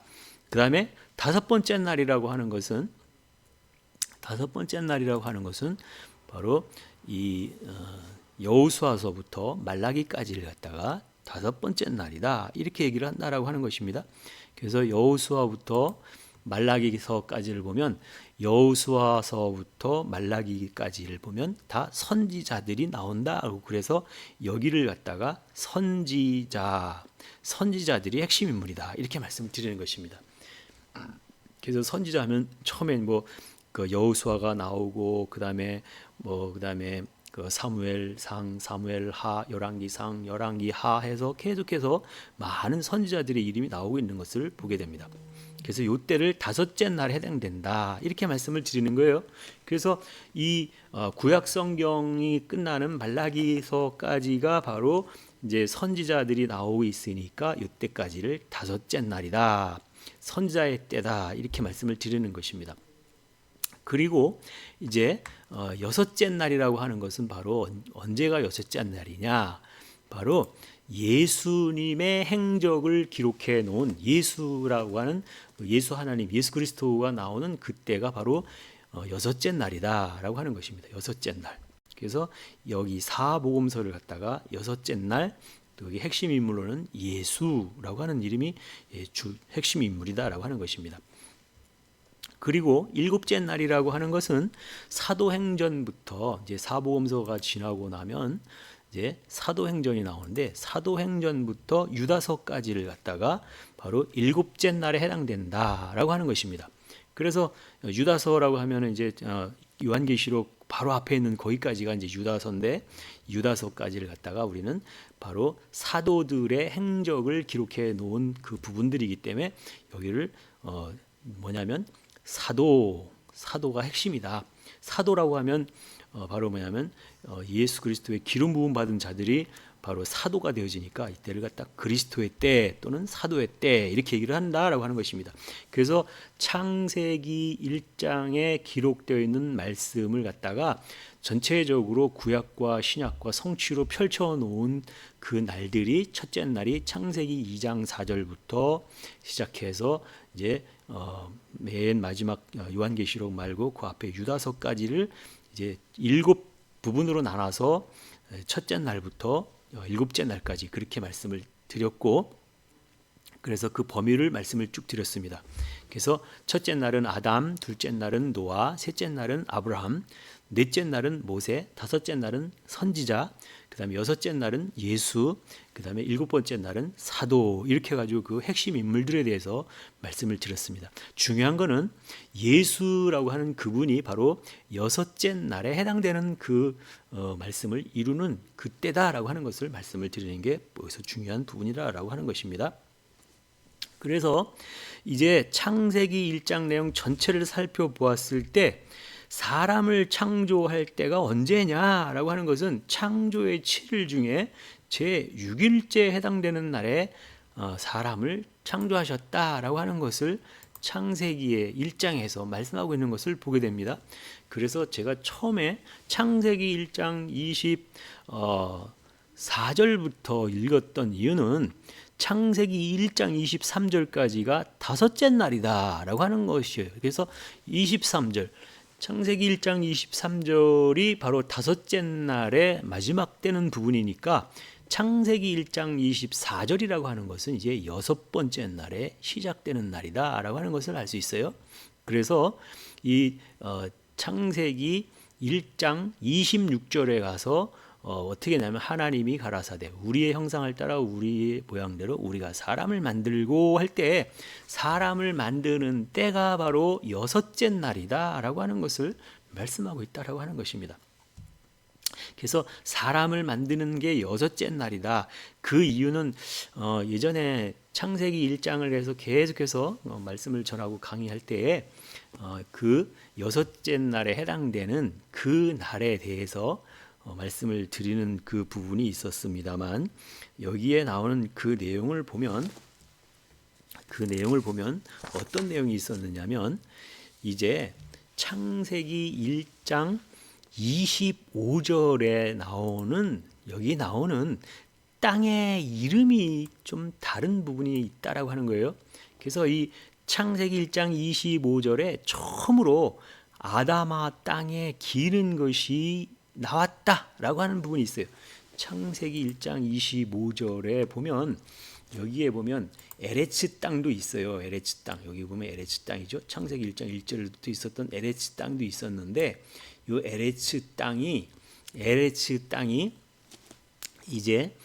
S1: 그 다음에 다섯 번째 날이라고 하는 것은 바로 이 여호수아서부터 말라기까지를 갖다가 다섯 번째 날이다. 이렇게 얘기를 한다라고 하는 것입니다. 그래서 여호수아부터 말라기서까지를 보면, 여호수아서부터 말라기까지를 보면 다 선지자들이 나온다고, 그래서 여기를 갖다가 선지자들이 핵심 인물이다 이렇게 말씀을 드리는 것입니다. 그래서 선지자 하면 처음엔 그 여호수아가 나오고, 그다음에 그 사무엘상, 사무엘하, 열왕기상, 열왕기하 해서 계속해서 많은 선지자들의 이름이 나오고 있는 것을 보게 됩니다. 그래서 이때를 다섯째 날에 해당된다 이렇게 말씀을 드리는 거예요. 그래서 이 구약 성경이 끝나는 말라기서까지가 바로 이제 선지자들이 나오고 있으니까 이때까지를 다섯째 날이다, 선지자의 때다 이렇게 말씀을 드리는 것입니다. 그리고 이제 여섯째 날이라고 하는 것은 바로 언제가 여섯째 날이냐? 바로 예수님의 행적을 기록해 놓은 예수라고 하는 예수 하나님, 예수 그리스도가 나오는 그때가 바로 여섯째 날이다라고 하는 것입니다. 여섯째 날. 그래서 여기 사복음서를 갖다가 여섯째 날, 또 여기 핵심 인물로는 예수라고 하는 이름이 핵심 인물이다라고 하는 것입니다. 그리고 일곱째 날이라고 하는 것은 사도행전부터 이제 사복음서가 지나고 나면 이제 사도행전이 나오는데 사도행전부터 유다서까지를 갖다가 바로 일곱째 날에 해당된다라고 하는 것입니다. 그래서 유다서라고 하면은 이제 요한계시록 바로 앞에 있는 거기까지가 이제 유다서인데 유다서까지를 갖다가 우리는 바로 사도들의 행적을 기록해 놓은 그 부분들이기 때문에 여기를 뭐냐면 사도가 핵심이다. 사도라고 하면 바로 뭐냐면 예수 그리스도의 기름 부음 받은 자들이 바로 사도가 되어지니까 이때를 갖다 그리스도의 때 또는 사도의 때 이렇게 얘기를 한다라고 하는 것입니다. 그래서 창세기 1장에 기록되어 있는 말씀을 갖다가 전체적으로 구약과 신약과 성취로 펼쳐놓은 그 날들이 첫째 날이 창세기 2장 4절부터 시작해서 이제 맨 마지막 요한계시록 말고 그 앞에 유다서까지를 이제 7부분으로 나눠서 첫째 날부터 일곱째 날까지 그렇게 말씀을 드렸고, 그래서 그 범위를 말씀을 쭉 드렸습니다. 그래서 첫째 날은 아담, 둘째 날은 노아, 셋째 날은 아브라함, 넷째 날은 모세, 다섯째 날은 선지자, 그 다음에 여섯째 날은 예수, 그 다음에 일곱 번째 날은 사도, 이렇게 해가지고 그 핵심 인물들에 대해서 말씀을 드렸습니다. 중요한 거는 예수라고 하는 그분이 바로 여섯째 날에 해당되는 그 말씀을 이루는 그때다라고 하는 것을 말씀을 드리는 게 여기서 중요한 부분이다라고 하는 것입니다. 그래서 이제 창세기 1장 내용 전체를 살펴보았을 때 사람을 창조할 때가 언제냐라고 하는 것은 창조의 7일 중에 제6일째에 해당되는 날에 사람을 창조하셨다라고 하는 것을 창세기의 1장에서 말씀하고 있는 것을 보게 됩니다. 그래서 제가 처음에 창세기 1장 24절부터 읽었던 이유는 창세기 1장 23절까지가 다섯째 날이다라고 하는 것이에요. 그래서 23절 창세기 1장 23절이 바로 다섯째 날의 마지막 되는 부분이니까 창세기 1장 24절이라고 하는 것은 이제 여섯 번째 날에 시작되는 날이다라고 하는 것을 알 수 있어요. 그래서 이 창세기 1장 26절에 가서 어떻게 되냐면 하나님이 가라사대 우리의 형상을 따라 우리의 모양대로 우리가 사람을 만들고 할 때 사람을 만드는 때가 바로 여섯째 날이다라고 하는 것을 말씀하고 있다라고 하는 것입니다. 그래서 사람을 만드는 게 여섯째 날이다. 그 이유는 예전에 창세기 1장을 해서 계속해서 말씀을 전하고 강의할 때에 그 여섯째 날에 해당되는 그 날에 대해서 말씀을 드리는 그 부분이 있었습니다만 여기에 나오는 그 내용을 보면 어떤 내용이 있었느냐면 이제 창세기 1장 25절에 여기 나오는 땅의 이름이 좀 다른 부분이 있다라고 하는 거예요. 그래서 이 창세기 1장 25절에 처음으로 아담아 땅에 기른 것이 나왔다라고 하는 부분이 있어요. 창세기 1장 25절에 보면 여기에 보면 에레츠 땅도 있어요. 에레츠 땅. 여기 보면 에레츠 땅이죠. 창세기 1장 1절부터 있었던 에레츠 땅도 있었는데 이 에레츠 땅이 이제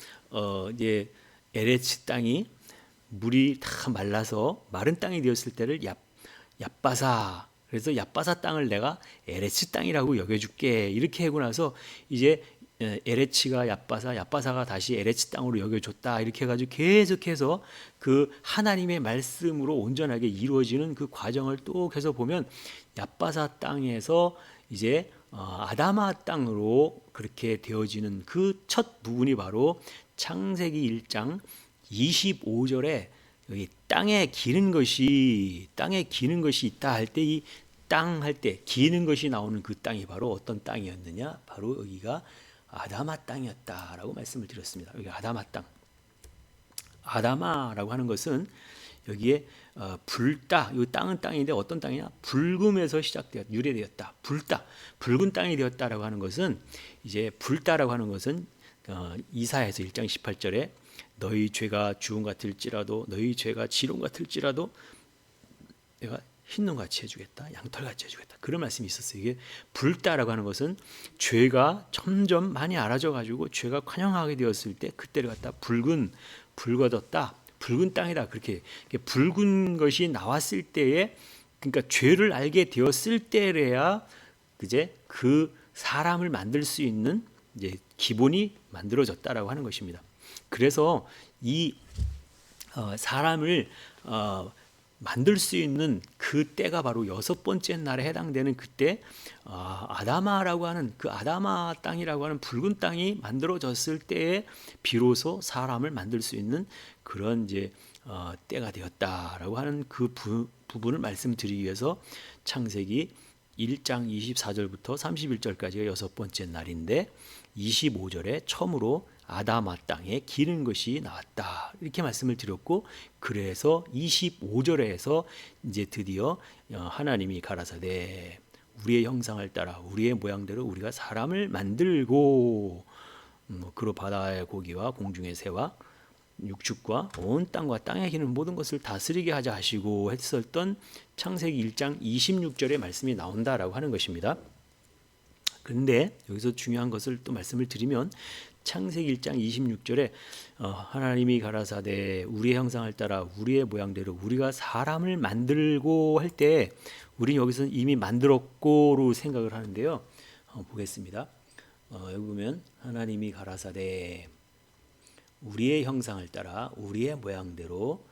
S1: 에레츠 땅이 물이 다 말라서 마른 땅이 되었을 때를 얍바사, 그래서 얍바사 땅을 내가 에레츠 땅이라고 여겨줄게 이렇게 하고 나서 이제 에레츠가 얍바사가 다시 에레츠 땅으로 여겨줬다 이렇게 해가지고 계속해서 그 하나님의 말씀으로 온전하게 이루어지는 그 과정을 또 계속 보면 얍바사 땅에서 이제 아담아 땅으로 그렇게 되어지는 그 첫 부분이 바로 창세기 1장 25절에 여기 땅에 기는 것이 있다 할 때 이 땅 할 때 기는 것이 나오는 그 땅이 바로 어떤 땅이었느냐? 바로 여기가 아다마 땅이었다라고 말씀을 드렸습니다. 여기 아다마 땅. 아다마라고 하는 것은 여기에 불따, 이 땅은 땅인데 어떤 땅이냐? 불금에서 시작되었, 유래되었다. 불따, 붉은 땅이 되었다라고 하는 것은 이제 불따라고 하는 것은 이사야서 1장 18절에 너희 죄가 주홍 같을지라도 너희 죄가 지롱 같을지라도 내가 흰눈같이 해주겠다, 양털같이 해주겠다, 그런 말씀이 있었어요. 이게 불따라고 하는 것은 죄가 점점 많이 알아져 가지고 죄가 관영하게 되었을 때 그때를 갖다 붉어졌다, 붉은 땅이다, 그렇게 붉은 것이 나왔을 때에, 그러니까 죄를 알게 되었을 때래야 이제 그 사람을 만들 수 있는 이제 기본이 만들어졌다라고 하는 것입니다. 그래서 이 사람을 만들 수 있는 그 때가 바로 6번째 날에 해당되는 그때 아다마라고 하는 그 아다마 땅이라고 하는 붉은 땅이 만들어졌을 때에 비로소 사람을 만들 수 있는 그런 이제 때가 되었다라고 하는 그 부분을 말씀드리기 위해서 창세기 1장 24절부터 31절까지가 6번째 날인데 25절에 처음으로 아다마 땅에 기는 것이 나왔다, 이렇게 말씀을 드렸고, 그래서 25절에서 이제 드디어 하나님이 가라사대 우리의 형상을 따라 우리의 모양대로 우리가 사람을 만들고 그로 바다의 고기와 공중의 새와 육축과 온 땅과 땅에 기는 모든 것을 다스리게 하자 하시고 했었던 창세기 1장 26절의 말씀이 나온다라고 하는 것입니다. 그런데 여기서 중요한 것을 또 말씀을 드리면 창세기 1장 26절에 하나님이 가라사대 우리의 형상을 따라 우리의 모양대로 우리가 사람을 만들고 할 때 우리는 여기서 이미 만들었고로 생각을 하는데요. 보겠습니다. 여기 보면 하나님이 가라사대 우리의 형상을 따라 우리의 모양대로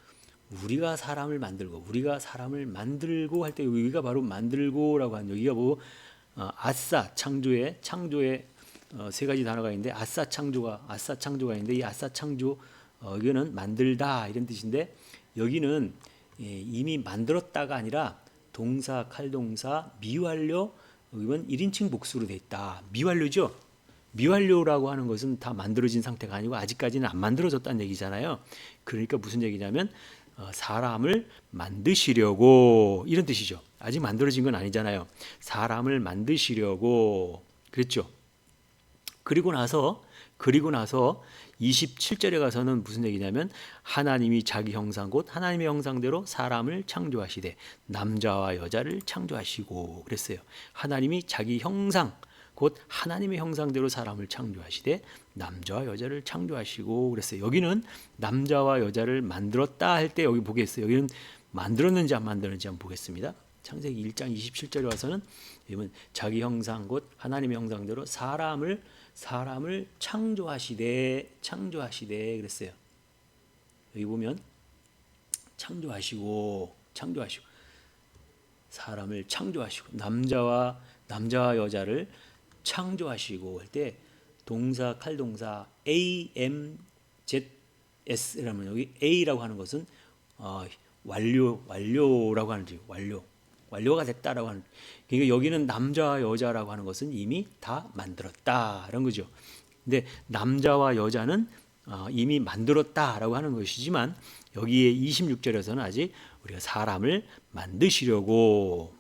S1: 우리가 사람을 만들고, 우리가 사람을 만들고 할 때 여기가 바로 만들고라고 하는, 여기가 뭐 아싸 창조의 세 가지 단어가 있는데 아싸 창조가 있는데 이 아싸 창조 이거는 만들다 이런 뜻인데, 여기는 이미 만들었다가 아니라 동사, 칼동사, 미완료, 이건 1인칭 복수로 돼 있다. 미완료죠. 미완료라고 하는 것은 다 만들어진 상태가 아니고 아직까지는 안 만들어졌다는 얘기잖아요. 그러니까 무슨 얘기냐면 사람을 만드시려고, 이런 뜻이죠. 아직 만들어진 건 아니잖아요. 사람을 만드시려고 그랬죠. 그리고 나서 27절에 가서는 무슨 얘기냐면 하나님이 자기 형상 곧 하나님의 형상대로 사람을 창조하시되 남자와 여자를 창조하시고 그랬어요. 하나님이 자기 형상 곧 하나님의 형상대로 사람을 창조하시되 남자와 여자를 창조하시고 그랬어요. 여기는 남자와 여자를 만들었다 할 때 여기 보겠어요. 여기는 만들었는지 안 만들었는지 한번 보겠습니다. 창세기 1장 27절에 와서는 자기 형상 곧 하나님의 형상대로 사람을 창조하시되 그랬어요. 여기 보면 창조하시고 사람을 창조하시고 남자와 여자를 창조하시고 할 때 동사 칼동사 AMZS라면 여기 A라고 하는 것은 완료라고 하는지 완료가 됐다라고 하는, 그러니까 여기는 남자와 여자라고 하는 것은 이미 다 만들었다라는 거죠. 근데 남자와 여자는 이미 만들었다라고 하는 것이지만 여기에 26절에서는 아직 우리가 사람을 만드시려고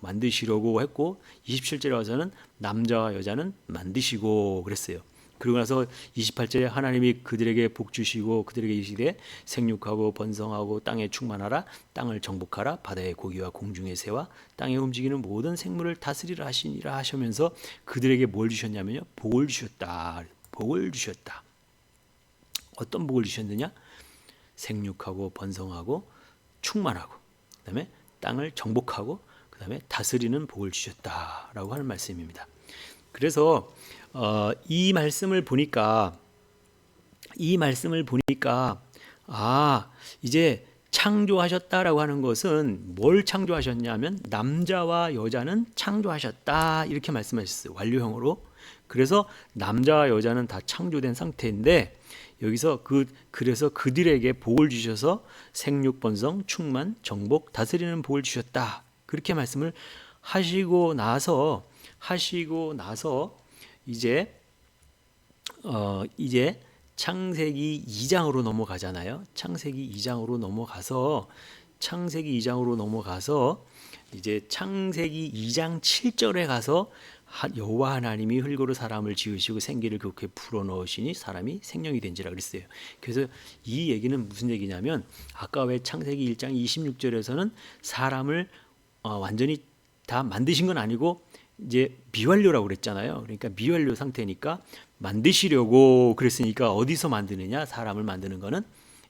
S1: 했고 27절에 와서는 남자와 여자는 만드시고 그랬어요. 그리고 나서 28절에 하나님이 그들에게 복 주시고 그들에게 이르시되 생육하고 번성하고 땅에 충만하라, 땅을 정복하라, 바다의 고기와 공중의 새와 땅에 움직이는 모든 생물을 다스리라 하시니라 하시면서 그들에게 뭘 주셨냐면요, 복을 주셨다. 어떤 복을 주셨느냐? 생육하고 번성하고 충만하고 그다음에 땅을 정복하고 그다음에 다스리는 복을 주셨다라고 하는 말씀입니다. 그래서 이 말씀을 보니까 이제 창조하셨다라고 하는 것은 뭘 창조하셨냐면 남자와 여자는 창조하셨다 이렇게 말씀하셨어요. 완료형으로. 그래서 남자와 여자는 다 창조된 상태인데 여기서 그래서 그들에게 복을 주셔서 생육 번성 충만 정복 다스리는 복을 주셨다 그렇게 말씀을 하시고 나서 이제 이제 창세기 2장으로 넘어가잖아요. 창세기 2장으로 넘어가서 이제 창세기 2장 7절에 가서 여호와 하나님이 흙으로 사람을 지으시고 생기를 그렇게 불어넣으시니 사람이 생명이 된지라 그랬어요. 그래서 이 얘기는 무슨 얘기냐면 아까 왜 창세기 1장 26절에서는 사람을 완전히 다 만드신 건 아니고 이제 미완료라고 그랬잖아요. 그러니까 미완료 상태니까 만드시려고 그랬으니까 어디서 만드느냐? 사람을 만드는 거는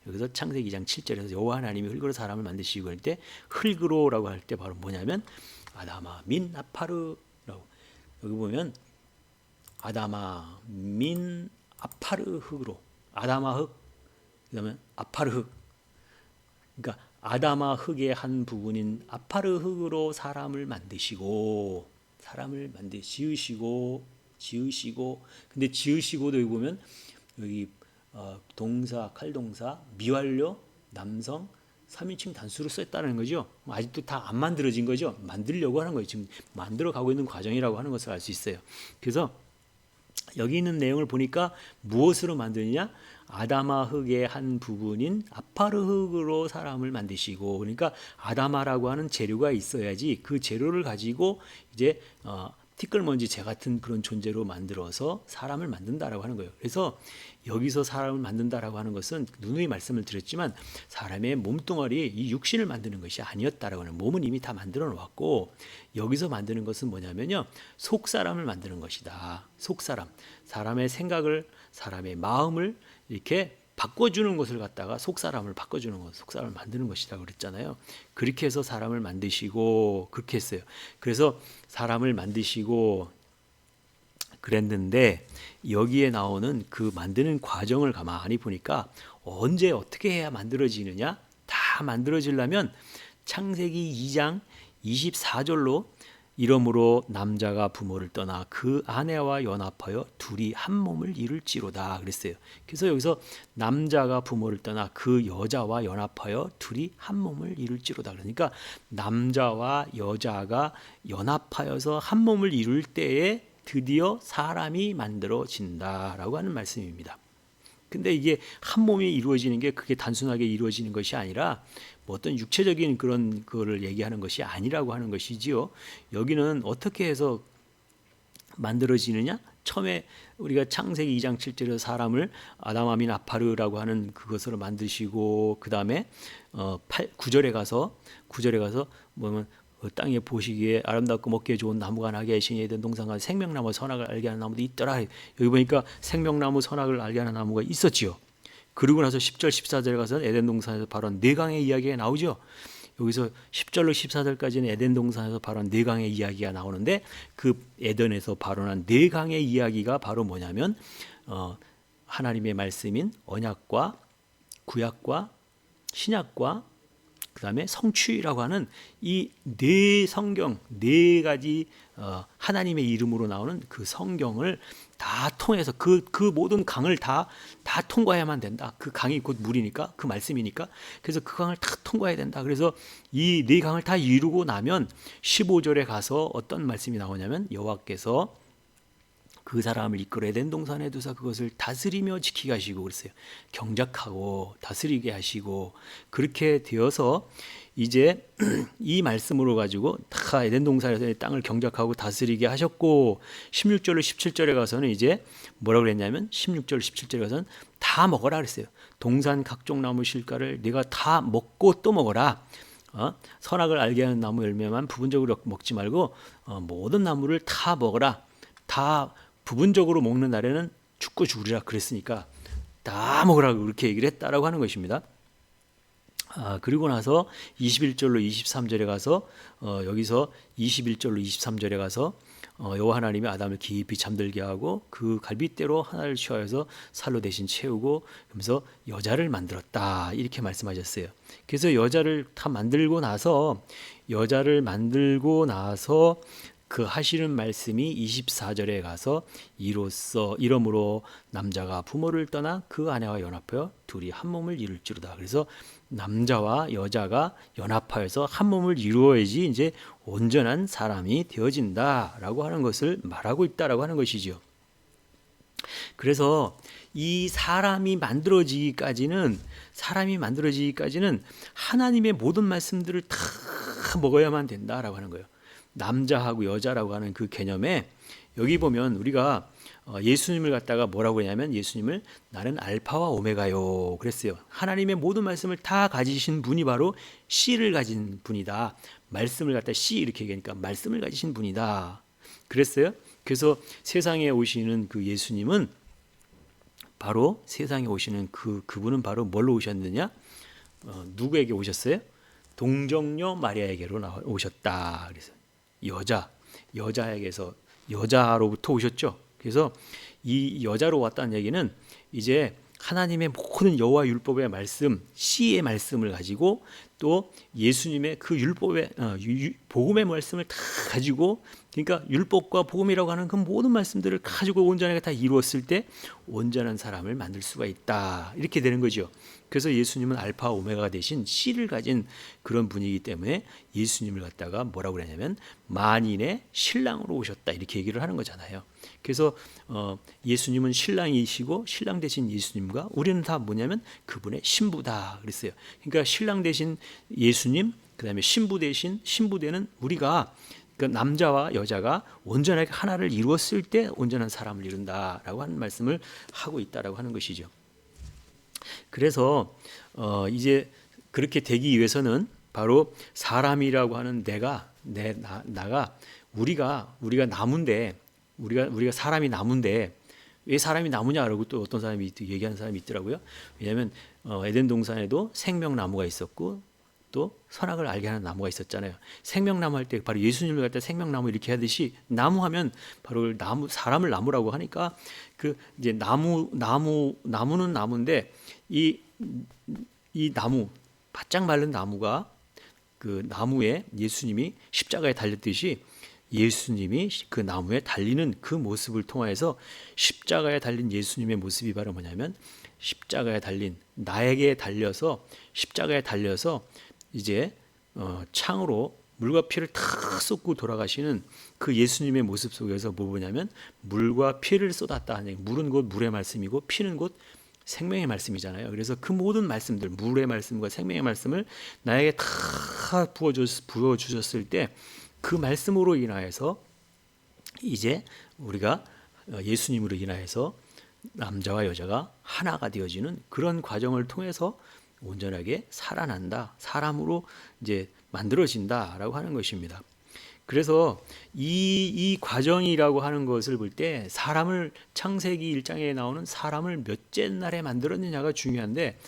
S1: 여기서 창세기 2장 7절에서 여호와 하나님이 흙으로 사람을 만드시고 할 때 흙으로라고 할 때 바로 뭐냐면 아다마 민 아파르라고 여기 보면 아다마 민 아파르 흙으로 아다마 흙 그다음에 아파르 흙 그러니까 아다마 흙의 한 부분인 아파르 흙으로 사람을 지으시고 근데 지으시고도 여기 보면 여기 동사 칼동사 미완료 남성 3인칭 단수로 썼다는 거죠. 아직도 다 안 만들어진 거죠. 만들려고 하는 거예요. 지금 만들어 가고 있는 과정이라고 하는 것을 알 수 있어요. 그래서 여기 있는 내용을 보니까 무엇으로 만드느냐? 아다마 흙의 한 부분인 아파르 흙으로 사람을 만드시고 그러니까 아다마라고 하는 재료가 있어야지 그 재료를 가지고 이제 티끌먼지 재 같은 그런 존재로 만들어서 사람을 만든다라고 하는 거예요. 그래서 여기서 사람을 만든다라고 하는 것은 누누이 말씀을 드렸지만 사람의 몸뚱아리 이 육신을 만드는 것이 아니었다라고 하는 몸은 이미 다 만들어 놓았고 여기서 만드는 것은 뭐냐면요. 속사람을 만드는 것이다. 속사람. 사람의 생각을 사람의 마음을 이렇게 바꿔주는 것을 갖다가 속사람을 바꿔주는 것, 속사람을 만드는 것이다 그랬잖아요. 그렇게 해서 사람을 만드시고 그렇게 했어요. 그래서 사람을 만드시고 그랬는데 여기에 나오는 그 만드는 과정을 가만히 보니까 언제 어떻게 해야 만들어지느냐? 다 만들어지려면 창세기 2장 24절로 이러므로 남자가 부모를 떠나 그 아내와 연합하여 둘이 한 몸을 이룰지로다 그랬어요. 그래서 여기서 남자가 부모를 떠나 그 여자와 연합하여 둘이 한 몸을 이룰지로다. 그러니까 남자와 여자가 연합하여서 한 몸을 이룰 때에 드디어 사람이 만들어진다라고 하는 말씀입니다. 근데 이게 한 몸이 이루어지는 게 그게 단순하게 이루어지는 것이 아니라 뭐 어떤 육체적인 그런 거를 얘기하는 것이 아니라고 하는 것이지요. 여기는 어떻게 해서 만들어지느냐? 처음에 우리가 창세기 2장 7절에서 사람을 아담아민 아파르라고 하는 그것으로 만드시고 그 다음에 9절에 가서 뭐냐면 땅에 보시기에 아름답고 먹기에 좋은 나무가 나게 하시니 에덴 동산과 생명나무 선악을 알게 하는 나무도 있더라. 여기 보니까 생명나무 선악을 알게 하는 나무가 있었지요. 그리고 나서 10절 14절에 가서 에덴 동산에서 발언 네 강의 이야기가 나오죠. 여기서 10절로 14절까지는 에덴 동산에서 발언 네 강의 이야기가 나오는데 그 에덴에서 발언한 네 강의 이야기가 바로 뭐냐면 하나님의 말씀인 언약과 구약과 신약과 그 다음에 성취라고 하는 이 네 성경, 네 가지 하나님의 이름으로 나오는 그 성경을 다 통해서 그 모든 강을 다 통과해야만 된다. 그 강이 곧 물이니까, 그 말씀이니까. 그래서 그 강을 다 통과해야 된다. 그래서 이 네 강을 다 이루고 나면 15절에 가서 어떤 말씀이 나오냐면 여호와께서 그 사람을 이끌어 에덴 동산에 두사 그것을 다스리며 지키게 하시고 그랬어요. 경작하고 다스리게 하시고 그렇게 되어서 이제 이 말씀으로 가지고 다 에덴 동산에서 땅을 경작하고 다스리게 하셨고 16절로 17절에 가서는 이제 뭐라고 그랬냐면 16절 17절에 가서는 다 먹어라 그랬어요. 동산 각종 나무 실과를 네가 다 먹고 또 먹어라. 선악을 알게 하는 나무 열매만 부분적으로 먹지 말고 모든 나무를 다 먹어라. 다 부분적으로 먹는 날에는 죽고 죽으리라 그랬으니까 다 먹으라고 그렇게 얘기를 했다라고 하는 것입니다. 그리고 나서 21절로 23절에 가서 여기서 21절로 23절에 가서 여호와 하나님이 아담을 깊이 잠들게 하고 그 갈빗대로 하나를 취하여서 살로 대신 채우고 그러면서 여자를 만들었다 이렇게 말씀하셨어요. 그래서 여자를 다 만들고 나서 그 하시는 말씀이 24절에 가서 이러므로 남자가 부모를 떠나 그 아내와 연합하여 둘이 한 몸을 이룰지로다. 그래서 남자와 여자가 연합하여서 한 몸을 이루어야지 이제 온전한 사람이 되어진다라고 하는 것을 말하고 있다라고 하는 것이지요. 그래서 이 사람이 만들어지기까지는 하나님의 모든 말씀들을 다 먹어야만 된다라고 하는 거예요. 남자하고 여자라고 하는 그 개념에 여기 보면 우리가 예수님을 갖다가 뭐라고 하냐면 예수님을 나는 알파와 오메가요 그랬어요. 하나님의 모든 말씀을 다 가지신 분이 바로 씨를 가진 분이다. 말씀을 갖다 씨 이렇게 얘기하니까 말씀을 가지신 분이다. 그랬어요. 그래서 세상에 오시는 그 예수님은 바로 세상에 오시는 그분은 바로 뭘로 오셨느냐? 누구에게 오셨어요? 동정녀 마리아에게로 오셨다. 그래서 여자에게서 여자로부터 오셨죠. 그래서 이 여자로 왔다는 얘기는 이제 하나님의 모든 여호와 율법의 말씀, 씨의 말씀을 가지고 또 예수님의 그 율법의 복음의 말씀을 다 가지고 그러니까 율법과 복음이라고 하는 그 모든 말씀들을 가지고 온전하게 다 이루었을 때 온전한 사람을 만들 수가 있다. 이렇게 되는 거죠. 그래서 예수님은 알파 오메가 대신 씨를 가진 그런 분이기 때문에 예수님을 갖다가 뭐라고 그러냐면 만인의 신랑으로 오셨다. 이렇게 얘기를 하는 거잖아요. 그래서 예수님은 신랑이시고 신랑 대신 예수님과 우리는 다 뭐냐면 그분의 신부다 그랬어요. 그러니까 신랑 대신 예수님, 그다음에 신부 대신 신부되는 우리가 그 남자와 여자가 온전하게 하나를 이루었을 때 온전한 사람을 이룬다라고 하는 말씀을 하고 있다라고 하는 것이죠. 그래서 이제 그렇게 되기 위해서는 바로 사람이라고 하는 나가 우리가 나무인데 우리가 사람이 나무인데 왜 사람이 나무냐 그러고 또 어떤 사람이 얘기하는 사람이 있더라고요. 왜냐하면 에덴 동산에도 생명나무가 있었고 또 선악을 알게 하는 나무가 있었잖아요. 생명나무 할 때 바로 예수님을 갖다 생명나무 이렇게 하듯이 나무 하면 바로 사람을 나무라고 하니까 그 이제 나무는 나무인데 이 나무 바짝 마른 나무가 그 나무에 예수님이 십자가에 달렸듯이 예수님이 그 나무에 달리는 그 모습을 통하여서 십자가에 달린 예수님의 모습이 바로 뭐냐면 십자가에 달린 나에게 달려서 십자가에 달려서 이제 창으로 물과 피를 탁 쏟고 돌아가시는 그 예수님의 모습 속에서 뭐 보냐면 물과 피를 쏟았다 하는 물은 곧 물의 말씀이고 피는 곧 생명의 말씀이잖아요. 그래서 그 모든 말씀들 물의 말씀과 생명의 말씀을 나에게 다 부어주셨을 때 그 말씀으로 인하여서 이제 우리가 예수님으로 인하여서 남자와 여자가 하나가 되어지는 그런 과정을 통해서 온전하게 살아난다. 사람으로 이제 만들어진다라고 하는 것입니다. 그래서 이 과정이라고 하는 것을 볼 때 사람을 창세기 1장에 나오는 사람을 몇째 날에 만들었느냐가 중요한데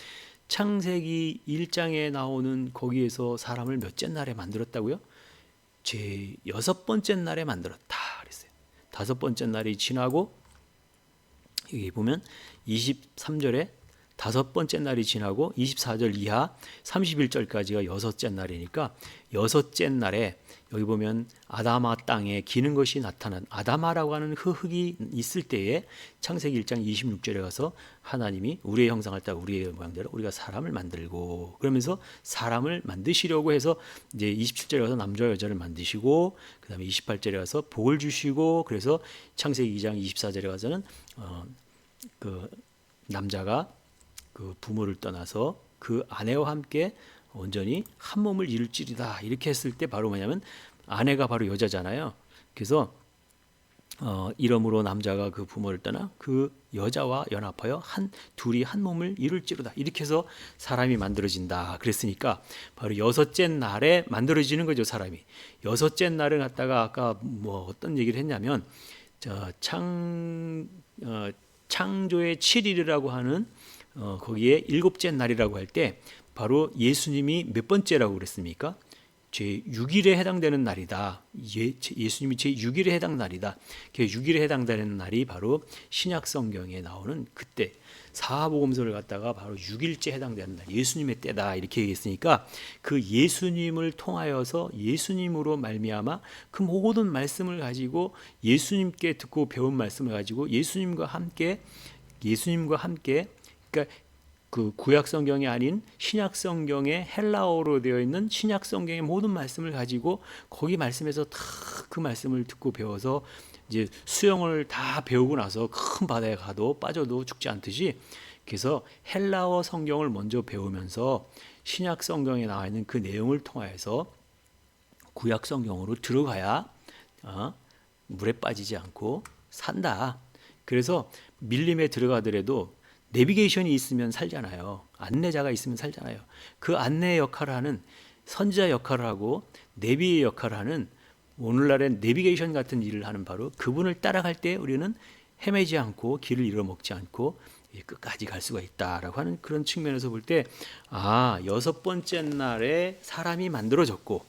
S1: 창세기 1장에 나오는 거기에서 사람을 몇째 날에 만들었다고요? 제 6번째 날에 만들었다 그랬어요. 5번째 날이 지나고 여기 보면 23절에 5번째 날이 지나고 24절 이하 31절까지가 6째 날이니까 6째 날에 여기 보면 아담아 땅에 기는 것이 나타난 아담아라고 하는 흙이 있을 때에 창세기 1장 26절에 가서 하나님이 우리의 형상을 따라 우리의 모양대로 우리가 사람을 만들고 그러면서 사람을 만드시려고 해서 이제 27절에 가서 남자와 여자를 만드시고 그다음에 28절에 가서 복을 주시고 그래서 창세기 2장 24절에 가서는 그 남자가 그 부모를 떠나서 그 아내와 함께 온전히 한 몸을 이룰지리다 이렇게 했을 때 바로 뭐냐면 아내가 바로 여자잖아요. 그래서 이러므로 남자가 그 부모를 떠나 그 여자와 연합하여 둘이 한 몸을 이룰지로다 이렇게 해서 사람이 만들어진다 그랬으니까 바로 6째 날에 만들어지는 거죠. 사람이 6째 날을 갖다가 아까 뭐 어떤 얘기를 했냐면 창조의 7일이라고 하는 거기에 7째 날이라고 할 때 바로 예수님이 몇 번째라고 그랬습니까? 제6일에 해당되는 날이다. 예수님이 제6일에 해당 날이다. 그 6일에 해당되는 날이 바로 신약 성경에 나오는 그때 사복음서를 갖다가 바로 6일째 해당되는 날, 예수님의 때다 이렇게 얘기했으니까 그 예수님을 통하여서 예수님으로 말미암아 그 모든 말씀을 가지고 예수님께 듣고 배운 말씀을 가지고 예수님과 함께 그러니까 그 구약 성경이 아닌 신약 성경의 헬라어로 되어 있는 신약 성경의 모든 말씀을 가지고 거기 말씀에서 다 그 말씀을 듣고 배워서 이제 수영을 다 배우고 나서 큰 바다에 가도 빠져도 죽지 않듯이, 그래서 헬라어 성경을 먼저 배우면서 신약 성경에 나와 있는 그 내용을 통하여서 구약 성경으로 들어가야 물에 빠지지 않고 산다. 그래서 밀림에 들어가더라도 내비게이션이 있으면 살잖아요. 안내자가 있으면 살잖아요. 그 안내 역할을 하는 선지자 역할을 하고 내비의 역할을 하는 오늘날의 내비게이션 같은 일을 하는 바로 그분을 따라갈 때 우리는 헤매지 않고 길을 잃어먹지 않고 끝까지 갈 수가 있다라고 하는 그런 측면에서 볼 때, 여섯 번째 날에 사람이 만들어졌고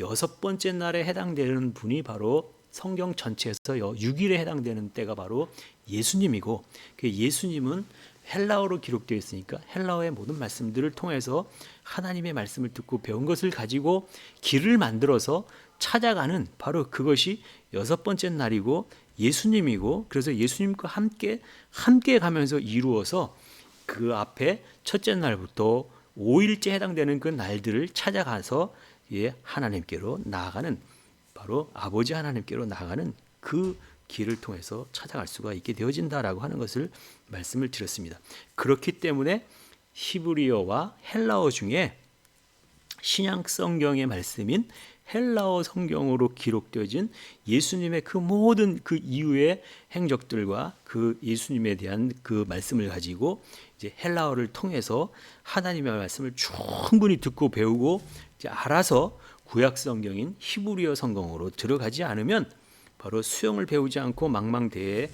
S1: 여섯 번째 날에 해당되는 분이 바로 성경 전체에서 6일에 해당되는 때가 바로 예수님이고, 그 예수님은 헬라어로 기록되어 있으니까 헬라어의 모든 말씀들을 통해서 하나님의 말씀을 듣고 배운 것을 가지고 길을 만들어서 찾아가는 바로 그것이 여섯 번째 날이고 예수님이고, 그래서 예수님과 함께 가면서 이루어서 그 앞에 첫째 날부터 5일째 해당되는 그 날들을 찾아가서 하나님께로 나아가는, 바로 아버지 하나님께로 나아가는 그 길을 통해서 찾아갈 수가 있게 되어진다라고 하는 것을 말씀을 드렸습니다. 그렇기 때문에 히브리어와 헬라어 중에 신약 성경의 말씀인 헬라어 성경으로 기록되어진 예수님의 그 모든 그 이후의 행적들과 그 예수님에 대한 그 말씀을 가지고 이제 헬라어를 통해서 하나님의 말씀을 충분히 듣고 배우고 이제 알아서 구약 성경인 히브리어 성경으로 들어가지 않으면 바로 수영을 배우지 않고 망망대해에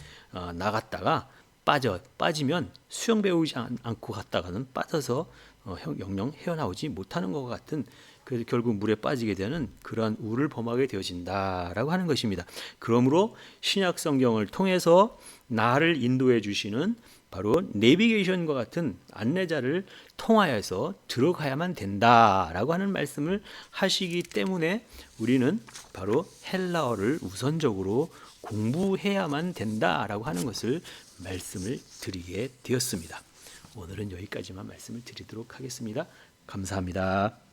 S1: 나갔다가 빠지면 수영 배우지 않고 갔다가는 빠져서 영영 헤어나오지 못하는 것 같은, 그래서 결국 물에 빠지게 되는 그러한 우를 범하게 되어진다라고 하는 것입니다. 그러므로 신약 성경을 통해서 나를 인도해 주시는 바로 내비게이션과 같은 안내자를 통하여서 들어가야만 된다라고 하는 말씀을 하시기 때문에 우리는 바로 헬라어를 우선적으로 공부해야만 된다라고 하는 것을 말씀을 드리게 되었습니다. 오늘은 여기까지만 말씀을 드리도록 하겠습니다. 감사합니다.